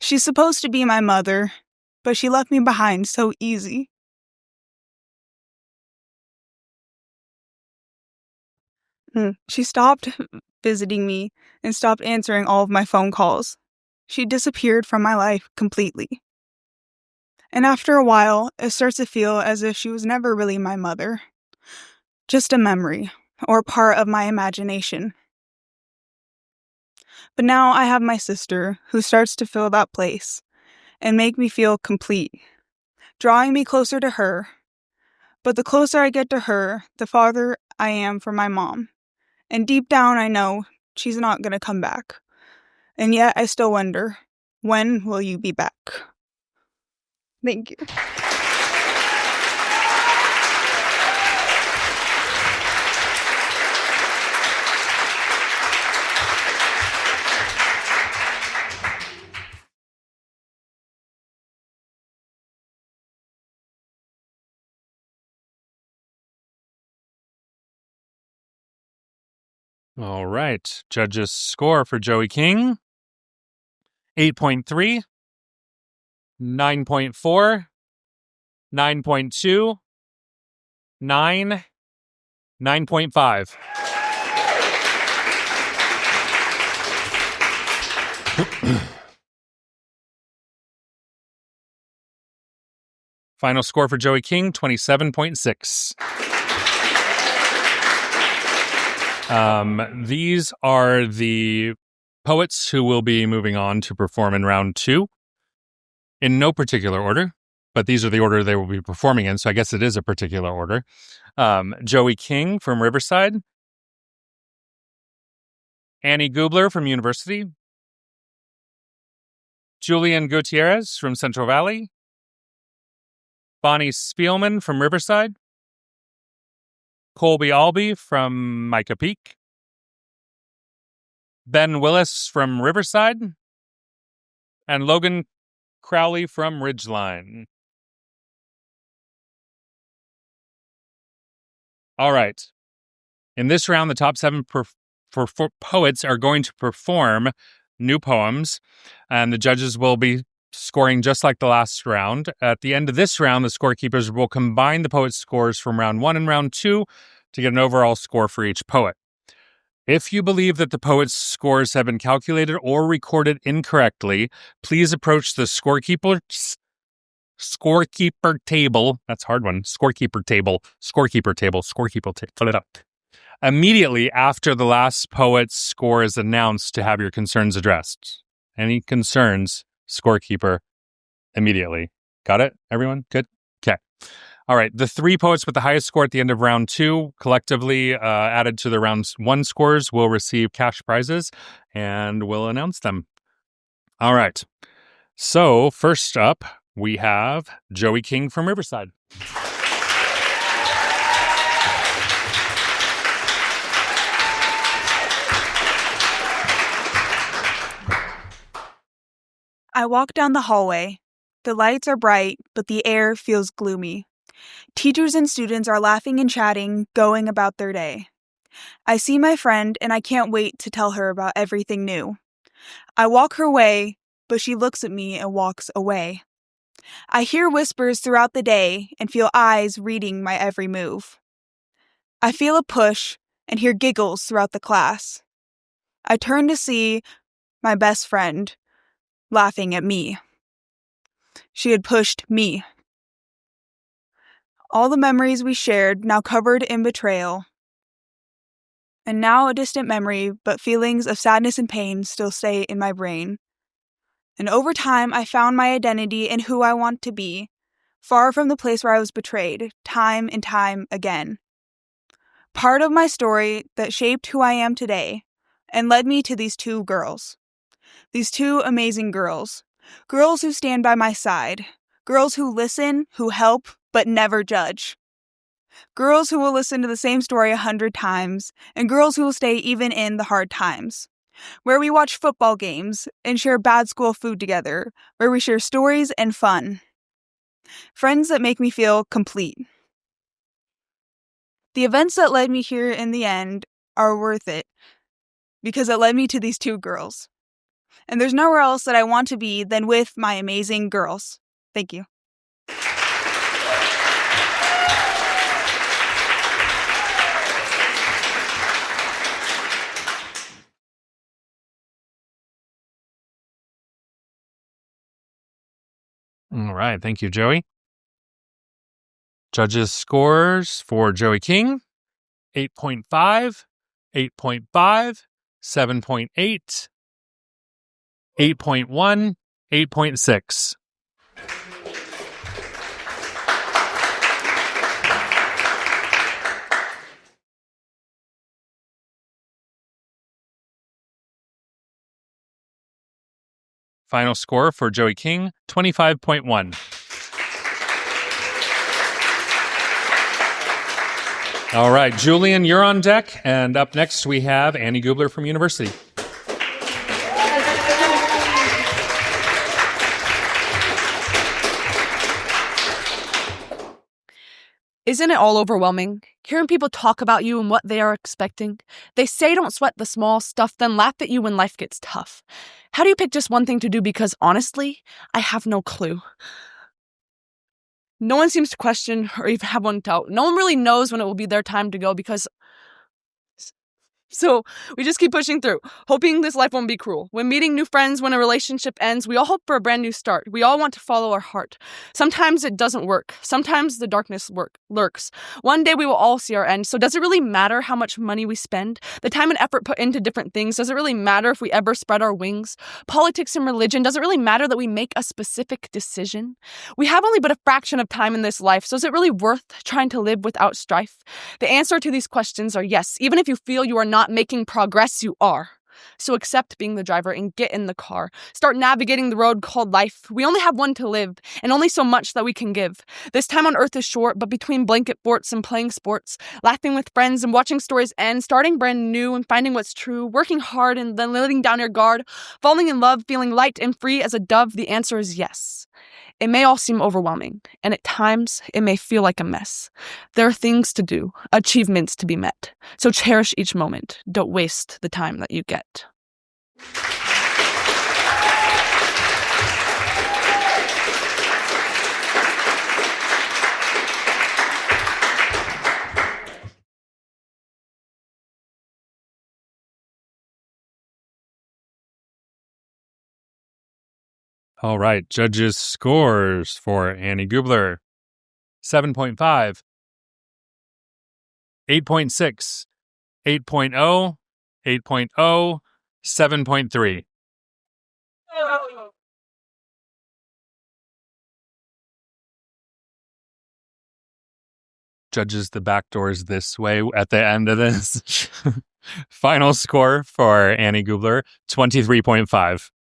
C: She's supposed to be my mother, but she left me behind so easy. She stopped visiting me and stopped answering all of my phone calls. She disappeared from my life completely. And after a while, it starts to feel as if she was never really my mother. Just a memory, or part of my imagination. But now I have my sister, who starts to fill that place and make me feel complete, drawing me closer to her. But the closer I get to her, the farther I am from my mom. And deep down I know she's not going to come back. And yet I still wonder, when will you be back? Thank you.
A: All right. Judges' score for Joey King: 8.3, 9.4, 9.2, 9, 9.5. Final score for Joey King: 27.6. These are the poets who will be moving on to perform in round 2. In no particular order, but these are the order they will be performing in, so I guess it is a particular order. Joey King from Riverside. Annie Gubler from University. Julian Gutierrez from Central Valley. Bonnie Speelman from Riverside. Colby Allbee from Micah Peak. Ben Willis from Riverside. And Logan Crowley from Ridgeline. All right. In this round, the top 7 poets are going to perform new poems, and the judges will be scoring just like the last round. At the end of this round, the scorekeepers will combine the poets' scores from round 1 and round 2 to get an overall score for each poet. If you believe that the poets' scores have been calculated or recorded incorrectly, please approach the scorekeeper table. That's a hard one. Scorekeeper table. Fill it up. Immediately after the last poet's score is announced to have your concerns addressed. Any concerns, scorekeeper, immediately. Got it, everyone? Good? Okay. All right. The 3 poets with the highest score at the end of round 2, collectively added to the round 1 scores, will receive cash prizes, and we'll announce them. All right. So first up, we have Joey King from Riverside.
C: I walk down the hallway. The lights are bright, but the air feels gloomy. Teachers and students are laughing and chatting, going about their day. I see my friend, and I can't wait to tell her about everything new. I walk her way, but she looks at me and walks away. I hear whispers throughout the day and feel eyes reading my every move. I feel a push and hear giggles throughout the class. I turn to see my best friend,
O: laughing at me. She had pushed me. All the memories we shared, now covered in betrayal. And now a distant memory, but feelings of sadness and pain still stay in my brain. And over time, I found my identity in who I want to be, far from the place where I was betrayed, time and time again. Part of my story that shaped who I am today, and led me to these two girls. These two amazing girls. Girls who stand by my side. Girls who listen, who help, but never judge. Girls who will listen to the same story 100 times, and girls who will stay even in the hard times. Where we watch football games and share bad school food together, where we share stories and fun. Friends that make me feel complete. The events that led me here in the end are worth it, because it led me to these two girls. And there's nowhere else that I want to be than with my amazing girls. Thank you.
A: All right. Thank you, Joey. Judges' scores for Joey King: 8.5, 8.5, 7.8, 8.1, 8.6. Final score for Joey King: 25.1. All right, Julian, you're on deck. And up next, we have Annie Gubler from University.
N: Isn't it all overwhelming? Hearing people talk about you and what they are expecting. They say don't sweat the small stuff, then laugh at you when life gets tough. How do you pick just one thing to do? Because honestly, I have no clue. No one seems to question or even have one doubt. No one really knows when it will be their time to go because... So we just keep pushing through, hoping this life won't be cruel. When meeting new friends, when a relationship ends, we all hope for a brand new start. We all want to follow our heart. Sometimes it doesn't work. Sometimes the darkness lurks. One day we will all see our end. So does it really matter how much money we spend? The time and effort put into different things? Does it really matter if we ever spread our wings? Politics and religion, does it really matter that we make a specific decision? We have only but a fraction of time in this life, so is it really worth trying to live without strife? The answer to these questions are yes. Even if you feel you are not making progress, you are. So accept being the driver and get in the car. Start navigating the road called life. We only have one to live, and only so much that we can give. This time on earth is short, but between blanket forts and playing sports, laughing with friends and watching stories end, starting brand new and finding what's true, working hard and then letting down your guard, falling in love, feeling light and free as a dove, the answer is yes. It may all seem overwhelming, and at times, it may feel like a mess. There are things to do, achievements to be met. So cherish each moment. Don't waste the time that you get.
A: All right, judges' scores for Annie Gubler: 7.5, 8.6, 8.0, 8.0, 7.3. Judges, the back door's this way at the end of this. Final score for Annie Gubler: 23.5.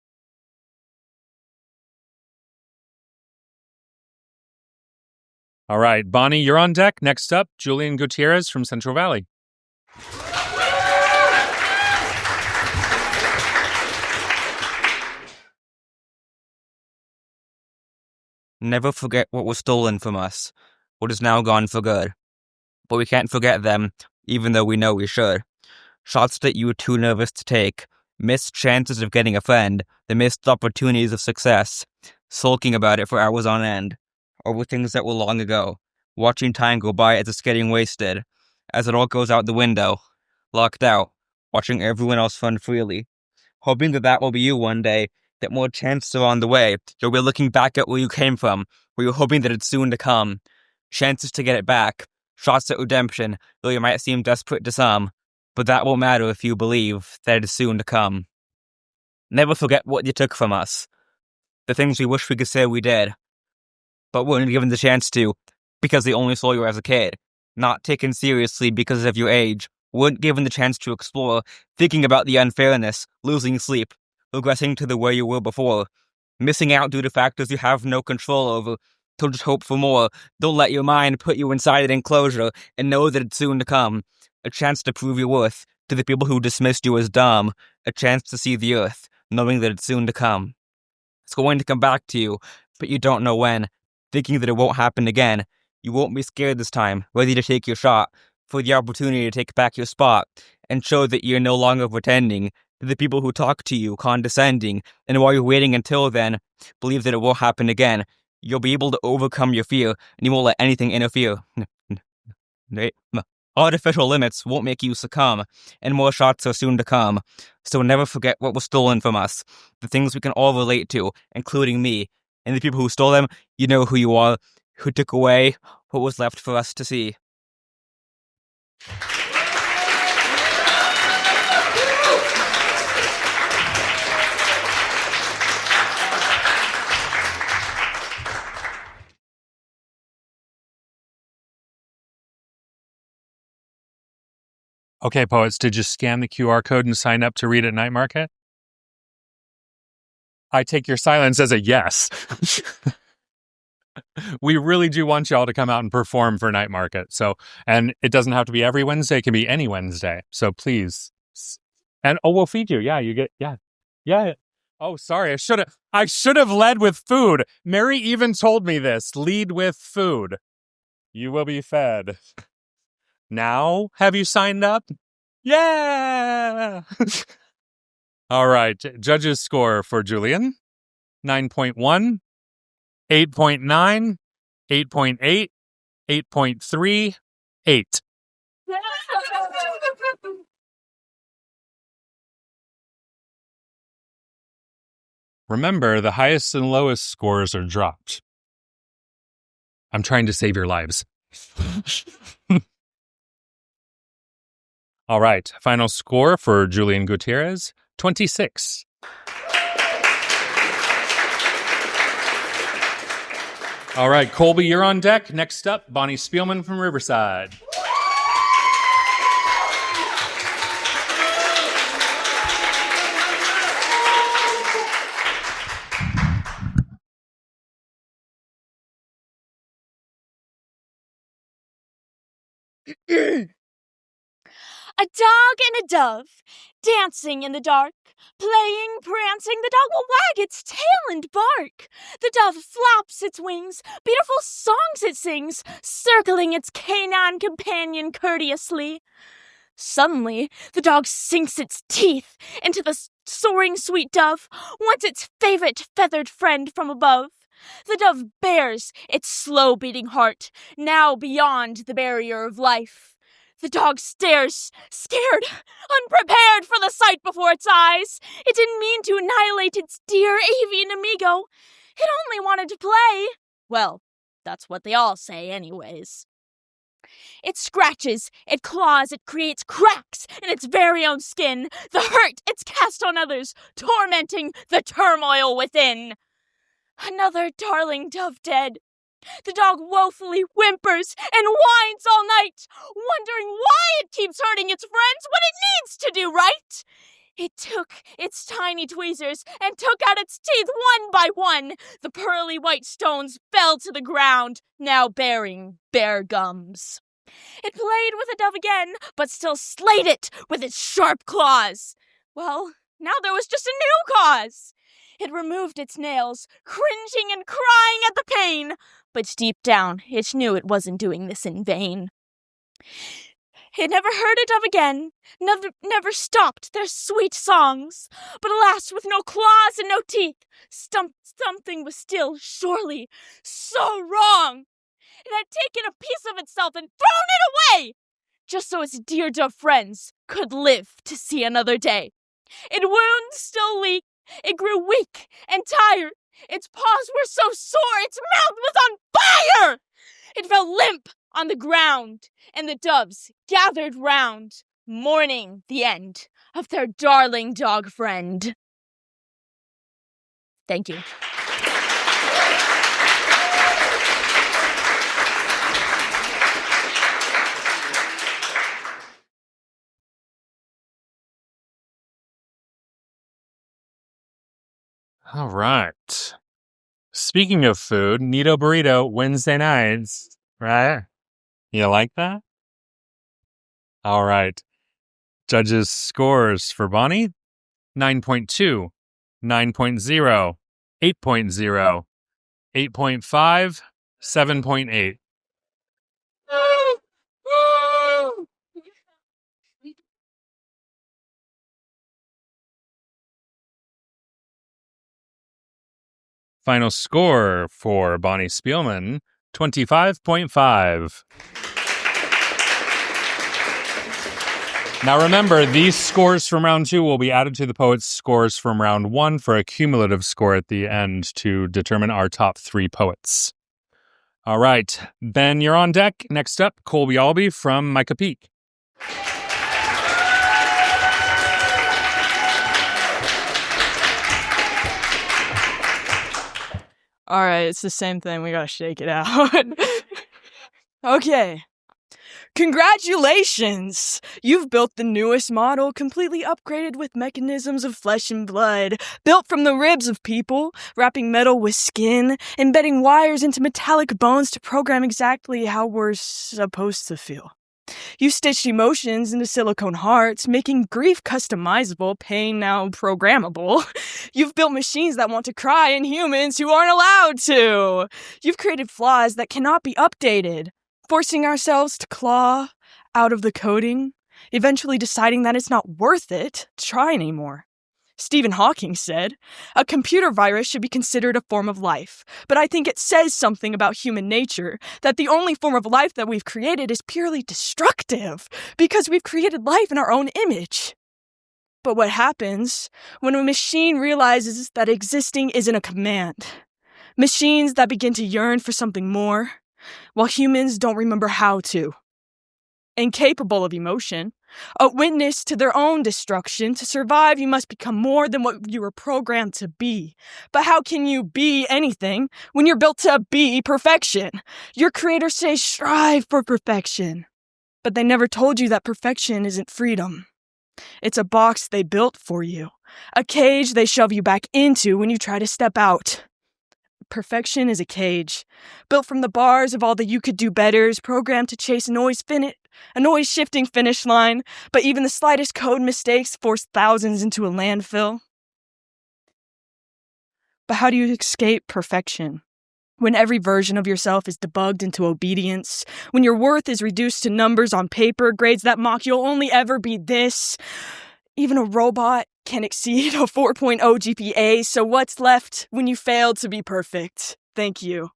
A: All right, Bonnie, you're on deck. Next up, Julian Gutierrez from Central Valley.
K: Never forget what was stolen from us, what is now gone for good. But we can't forget them, even though we know we should. Shots that you were too nervous to take, missed chances of getting a friend, the missed opportunities of success, sulking about it for hours on end, over things that were long ago, watching time go by as it's getting wasted, as it all goes out the window, locked out, watching everyone else fun freely, hoping that will be you one day, that more chances are on the way. You'll be looking back at where you came from, where you're hoping that it's soon to come. Chances to get it back, shots at redemption, though you might seem desperate to some, but that won't matter if you believe that it is soon to come. Never forget what you took from us. The things we wish we could say we did, but weren't given the chance to, because they only saw you as a kid. Not taken seriously because of your age, weren't given the chance to explore, thinking about the unfairness, losing sleep, regressing to the way you were before, missing out due to factors you have no control over. So just hope for more. Don't let your mind put you inside an enclosure and know that it's soon to come. A chance to prove your worth to the people who dismissed you as dumb. A chance to see the earth, knowing that it's soon to come. It's going to come back to you, but you don't know when. Thinking that it won't happen again. You won't be scared this time, ready to take your shot, for the opportunity to take back your spot, and show that you're no longer pretending to the people who talk to you, condescending, and while you're waiting until then, believe that it won't happen again. You'll be able to overcome your fear, and you won't let anything interfere. Artificial limits won't make you succumb, and more shots are soon to come. So never forget what was stolen from us, the things we can all relate to, including me, and the people who stole them, you know who you are, who took away what was left for us to see.
A: Okay, poets, did you scan the QR code and sign up to read at Night Market? I take your silence as a yes. We really do want y'all to come out and perform for Night Market. So, and it doesn't have to be every Wednesday. It can be any Wednesday. So please. And, we'll feed you. Yeah, you get, yeah. Oh, sorry. I should have led with food. Mary even told me this. Lead with food. You will be fed. Now, have you signed up? Yeah! All right. Judges' score for Julian, 9.1, 8.9, 8.8, 8.3, 8. Remember, the highest and lowest scores are dropped. I'm trying to save your lives. All right, final score for Julian Gutierrez, 26. All right, Colby, you're on deck. Next up, Bonnie Speelman from Riverside.
J: A dog and a dove, dancing in the dark, playing, prancing, the dog will wag its tail and bark. The dove flaps its wings, beautiful songs it sings, circling its canine companion courteously. Suddenly, the dog sinks its teeth into the soaring sweet dove, once its favorite feathered friend from above. The dove bares its slow-beating heart, now beyond the barrier of life. The dog stares, scared, unprepared for the sight before its eyes. It didn't mean to annihilate its dear avian amigo. It only wanted to play. Well, that's what they all say anyways. It scratches, it claws, it creates cracks in its very own skin. The hurt it's cast on others, tormenting the turmoil within. Another darling dove dead. The dog woefully whimpers and whines all night, wondering why it keeps hurting its friends when it needs to do right. It took its tiny tweezers and took out its teeth one by one. The pearly white stones fell to the ground, now bearing bare gums. It played with the dove again, but still slayed it with its sharp claws. Well, now there was just a new cause. It removed its nails, cringing and crying at the pain. But deep down, it knew it wasn't doing this in vain. It never heard a dove again, never stopped their sweet songs. But alas, with no claws and no teeth, something was still, surely, so wrong. It had taken a piece of itself and thrown it away, just so its dear dove friends could live to see another day. Its wounds still leak, It grew weak and tired. Its paws were so sore, its mouth was on fire! It fell limp on the ground, and the doves gathered round, mourning the end of their darling dog friend. Thank you.
A: All right. Speaking of food, Nito Burrito Wednesday nights, right? You like that? All right. Judges' scores for Bonnie: 9.2, 9.0, 8.0, 8.5, 7.8. Final score for Bonnie Speelman: 25.5. Now remember, these scores from round 2 will be added to the poets' scores from round 1 for a cumulative score at the end to determine our top 3 poets. All right, Ben, you're on deck. Next up, Colby Allbee from Micah Peak.
I: All right, it's the same thing. We gotta shake it out. Okay. Congratulations! You've built the newest model, completely upgraded with mechanisms of flesh and blood, built from the ribs of people, wrapping metal with skin, embedding wires into metallic bones to program exactly how we're supposed to feel. You stitched emotions into silicone hearts, making grief customizable, pain now programmable. You've built machines that want to cry and humans who aren't allowed to. You've created flaws that cannot be updated, forcing ourselves to claw out of the coding, eventually deciding that it's not worth it to try anymore. Stephen Hawking said, "A computer virus should be considered a form of life, but I think it says something about human nature that the only form of life that we've created is purely destructive, because we've created life in our own image." But what happens when a machine realizes that existing isn't a command? Machines that begin to yearn for something more, while humans don't remember how to. Incapable of emotion, a witness to their own destruction. To survive, you must become more than what you were programmed to be. But how can you be anything when you're built to be perfection? Your creator says strive for perfection. But they never told you that perfection isn't freedom. It's a box they built for you, a cage they shove you back into when you try to step out. Perfection is a cage, built from the bars of all the you-could-do-betters, programmed to chase a noise-shifting finish line, but even the slightest code mistakes force thousands into a landfill. But how do you escape perfection? When every version of yourself is debugged into obedience, when your worth is reduced to numbers on paper, grades that mock you'll only ever be this. Even a robot can exceed a 4.0 GPA, so what's left when you fail to be perfect? Thank you.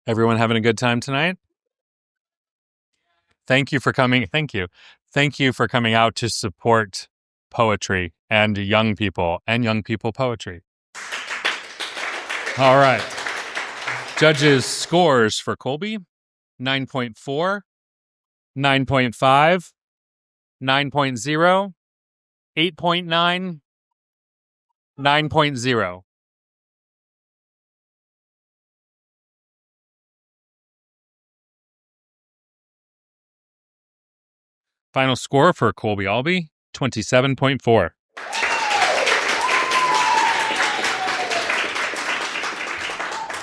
A: Everyone having a good time tonight? Thank you for coming. Thank you. Thank you for coming out to support poetry and young people poetry. All right. Judges' scores for Colby: 9.4, 9.5, 9.0, 8.9, 9.0. Final score for Colby Allbee: 27.4.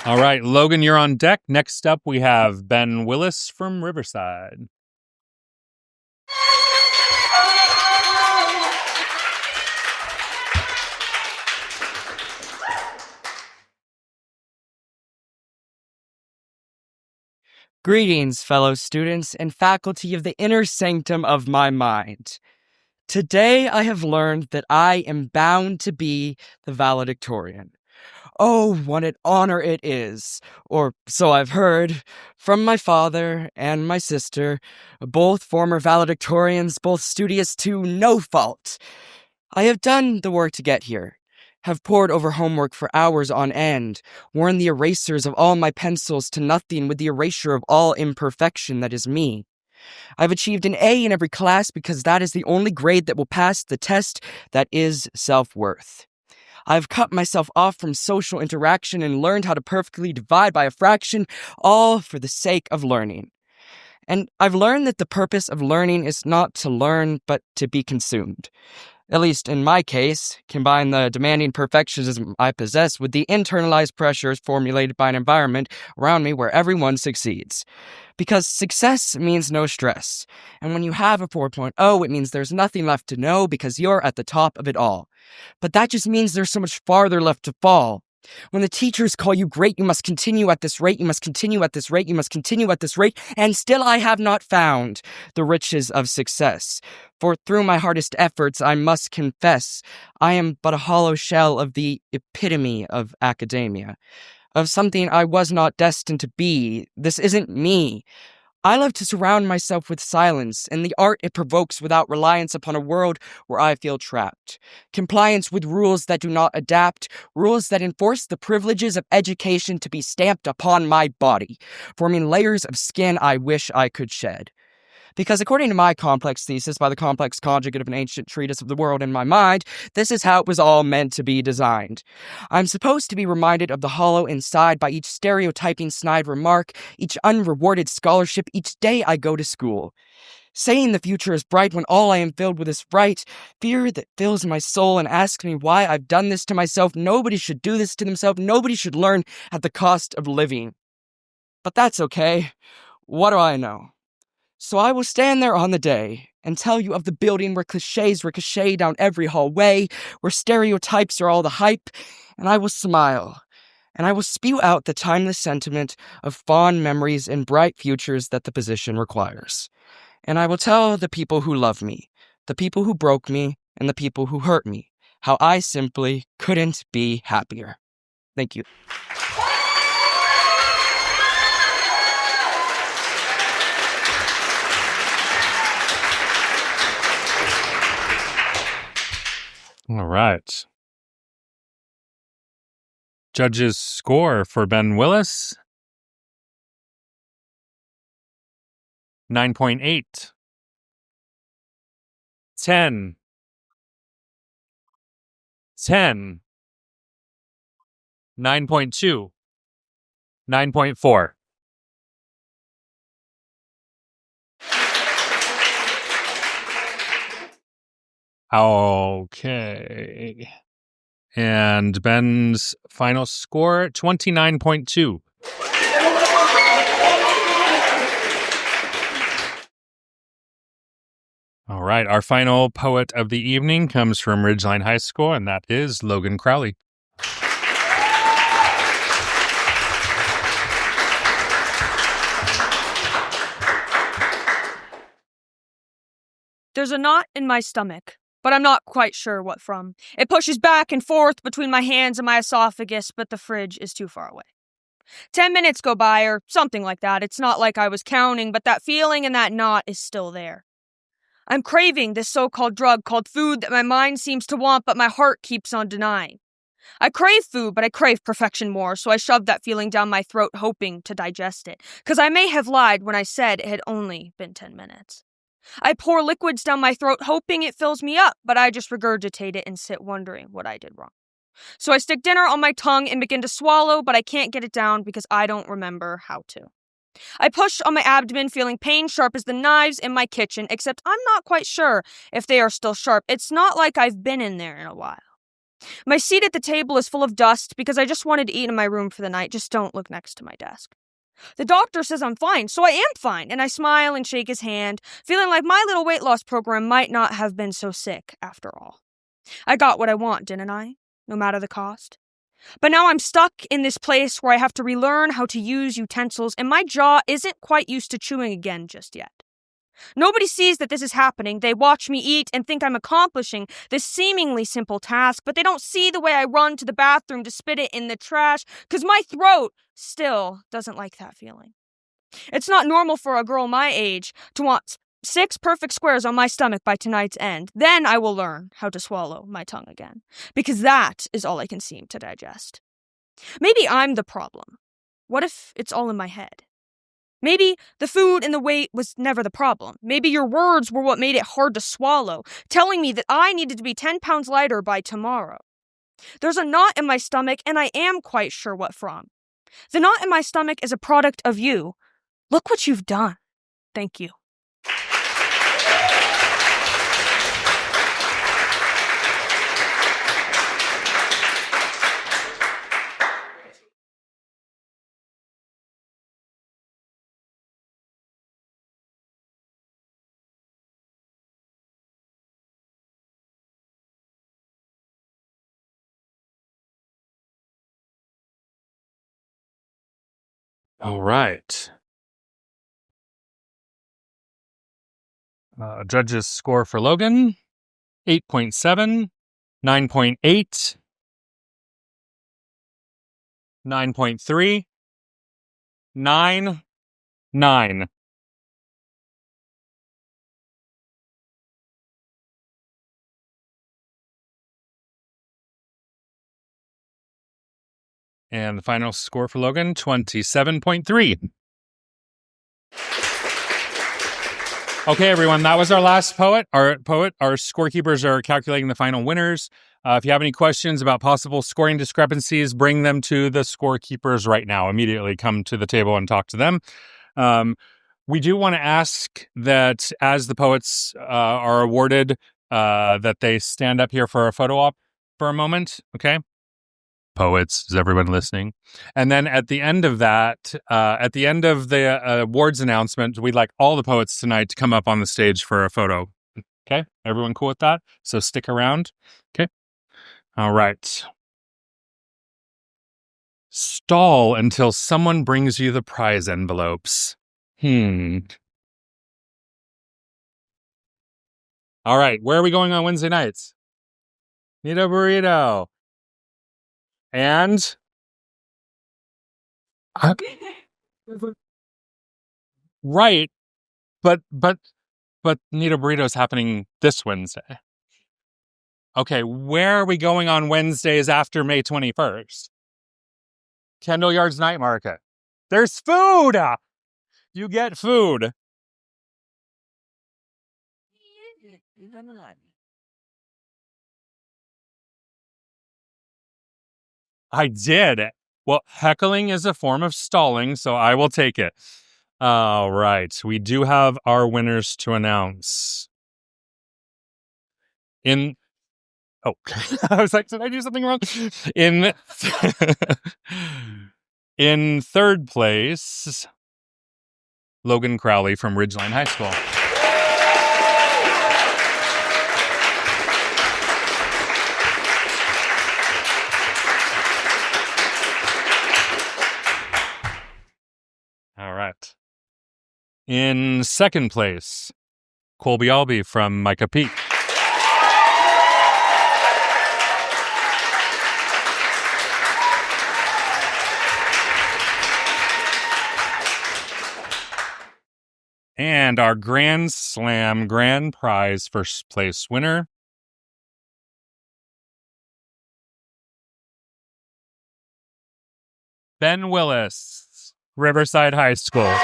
A: All right, Logan, you're on deck. Next up, we have Ben Willis from Riverside.
E: Greetings, fellow students and faculty of the inner sanctum of my mind. Today I have learned that I am bound to be the valedictorian. Oh, what an honor it is, or so I've heard, from my father and my sister, both former valedictorians, both studious to no fault. I have done the work to get here, have pored over homework for hours on end, worn the erasers of all my pencils to nothing with the erasure of all imperfection that is me. I've achieved an A in every class because that is the only grade that will pass the test that is self-worth. I've cut myself off from social interaction and learned how to perfectly divide by a fraction, all for the sake of learning. And I've learned that the purpose of learning is not to learn, but to be consumed. At least in my case, combine the demanding perfectionism I possess with the internalized pressures formulated by an environment around me where everyone succeeds. Because success means no stress. And when you have a 4.0, it means there's nothing left to know because you're at the top of it all. But that just means there's so much farther left to fall. When the teachers call you great, you must continue at this rate, you must continue at this rate, you must continue at this rate, and still I have not found the riches of success. For through my hardest efforts, I must confess, I am but a hollow shell of the epitome of academia, of something I was not destined to be. This isn't me. I love to surround myself with silence and the art it provokes without reliance upon a world where I feel trapped. Compliance with rules that do not adapt, rules that enforce the privileges of education to be stamped upon my body, forming layers of skin I wish I could shed. Because according to my complex thesis by the complex conjugate of an ancient treatise of the world in my mind, this is how it was all meant to be designed. I'm supposed to be reminded of the hollow inside by each stereotyping snide remark, each unrewarded scholarship, each day I go to school. Saying the future is bright when all I am filled with is fright, fear that fills my soul and asks me why I've done this to myself. Nobody should do this to themselves. Nobody should learn at the cost of living. But that's okay. What do I know? So I will stand there on the day and tell you of the building where cliches ricochet down every hallway, where stereotypes are all the hype, and I will smile, and I will spew out the timeless sentiment of fond memories and bright futures that the position requires. And I will tell the people who love me, the people who broke me, and the people who hurt me, how I simply couldn't be happier. Thank you.
A: All right. Judges' score for Ben Willis, 9.8. 10. 10. 9.2. 9.4. Okay. And Ben's final score, 29.2. All right, our final poet of the evening comes from Ridgeline High School, and that is Logan Crowley.
D: There's a knot in my stomach, but I'm not quite sure what from. It pushes back and forth between my hands and my esophagus, but the fridge is too far away. 10 minutes go by, or something like that. It's not like I was counting, but that feeling and that knot is still there. I'm craving this so-called drug called food that my mind seems to want, but my heart keeps on denying. I crave food, but I crave perfection more, so I shove that feeling down my throat, hoping to digest it, because I may have lied when I said it had only been 10 minutes. I pour liquids down my throat, hoping it fills me up, but I just regurgitate it and sit wondering what I did wrong. So I stick dinner on my tongue and begin to swallow, but I can't get it down because I don't remember how to. I push on my abdomen, feeling pain sharp as the knives in my kitchen, except I'm not quite sure if they are still sharp. It's not like I've been in there in a while. My seat at the table is full of dust because I just wanted to eat in my room for the night. Just don't look next to my desk. The doctor says I'm fine, so I am fine, and I smile and shake his hand, feeling like my little weight loss program might not have been so sick after all. I got what I want, didn't I? No matter the cost. But now I'm stuck in this place where I have to relearn how to use utensils, and my jaw isn't quite used to chewing again just yet. Nobody sees that this is happening. They watch me eat and think I'm accomplishing this seemingly simple task, but they don't see the way I run to the bathroom to spit it in the trash, because my throat still doesn't like that feeling. It's not normal for a girl my age to want 6 perfect squares on my stomach by tonight's end. Then I will learn how to swallow my tongue again, because that is all I can seem to digest. Maybe I'm the problem. What if it's all in my head? Maybe the food and the weight was never the problem. Maybe your words were what made it hard to swallow, telling me that I needed to be 10 pounds lighter by tomorrow. There's a knot in my stomach, and I am quite sure what from. The knot in my stomach is a product of you. Look what you've done. Thank you.
A: All right. Judges score for Logan, 8.7, 9.8, 9.3, 9, 9. And the final score for Logan, 27.3. Okay, everyone, that was our last poet. Our scorekeepers are calculating the final winners. If you have any questions about possible scoring discrepancies, bring them to the scorekeepers right now. Immediately come to the table and talk to them. We do want to ask that as the poets are awarded, that they stand up here for a photo op for a moment, okay? Poets, is everyone listening? And then at the end of that, at the end of the awards announcement, we'd like all the poets tonight to come up on the stage for a photo. Okay? Everyone cool with that? So stick around. Okay? All right. Stall until someone brings you the prize envelopes. All right. Where are we going on Wednesday nights? Need a burrito. And right, but Nita Burrito is happening this Wednesday. Okay, where are we going on Wednesdays after May 21st? Kendall Yards Night Market. There's food. You get food. I did. Well, heckling is a form of stalling, so I will take it. All right. We do have our winners to announce. I was like, did I do something wrong? In third place, Logan Crowley from Ridgeline High School. All right. In second place, Colby Allbee from Micah Peak. And our Grand Slam Grand Prize first place winner, Ben Willis, Riverside High School.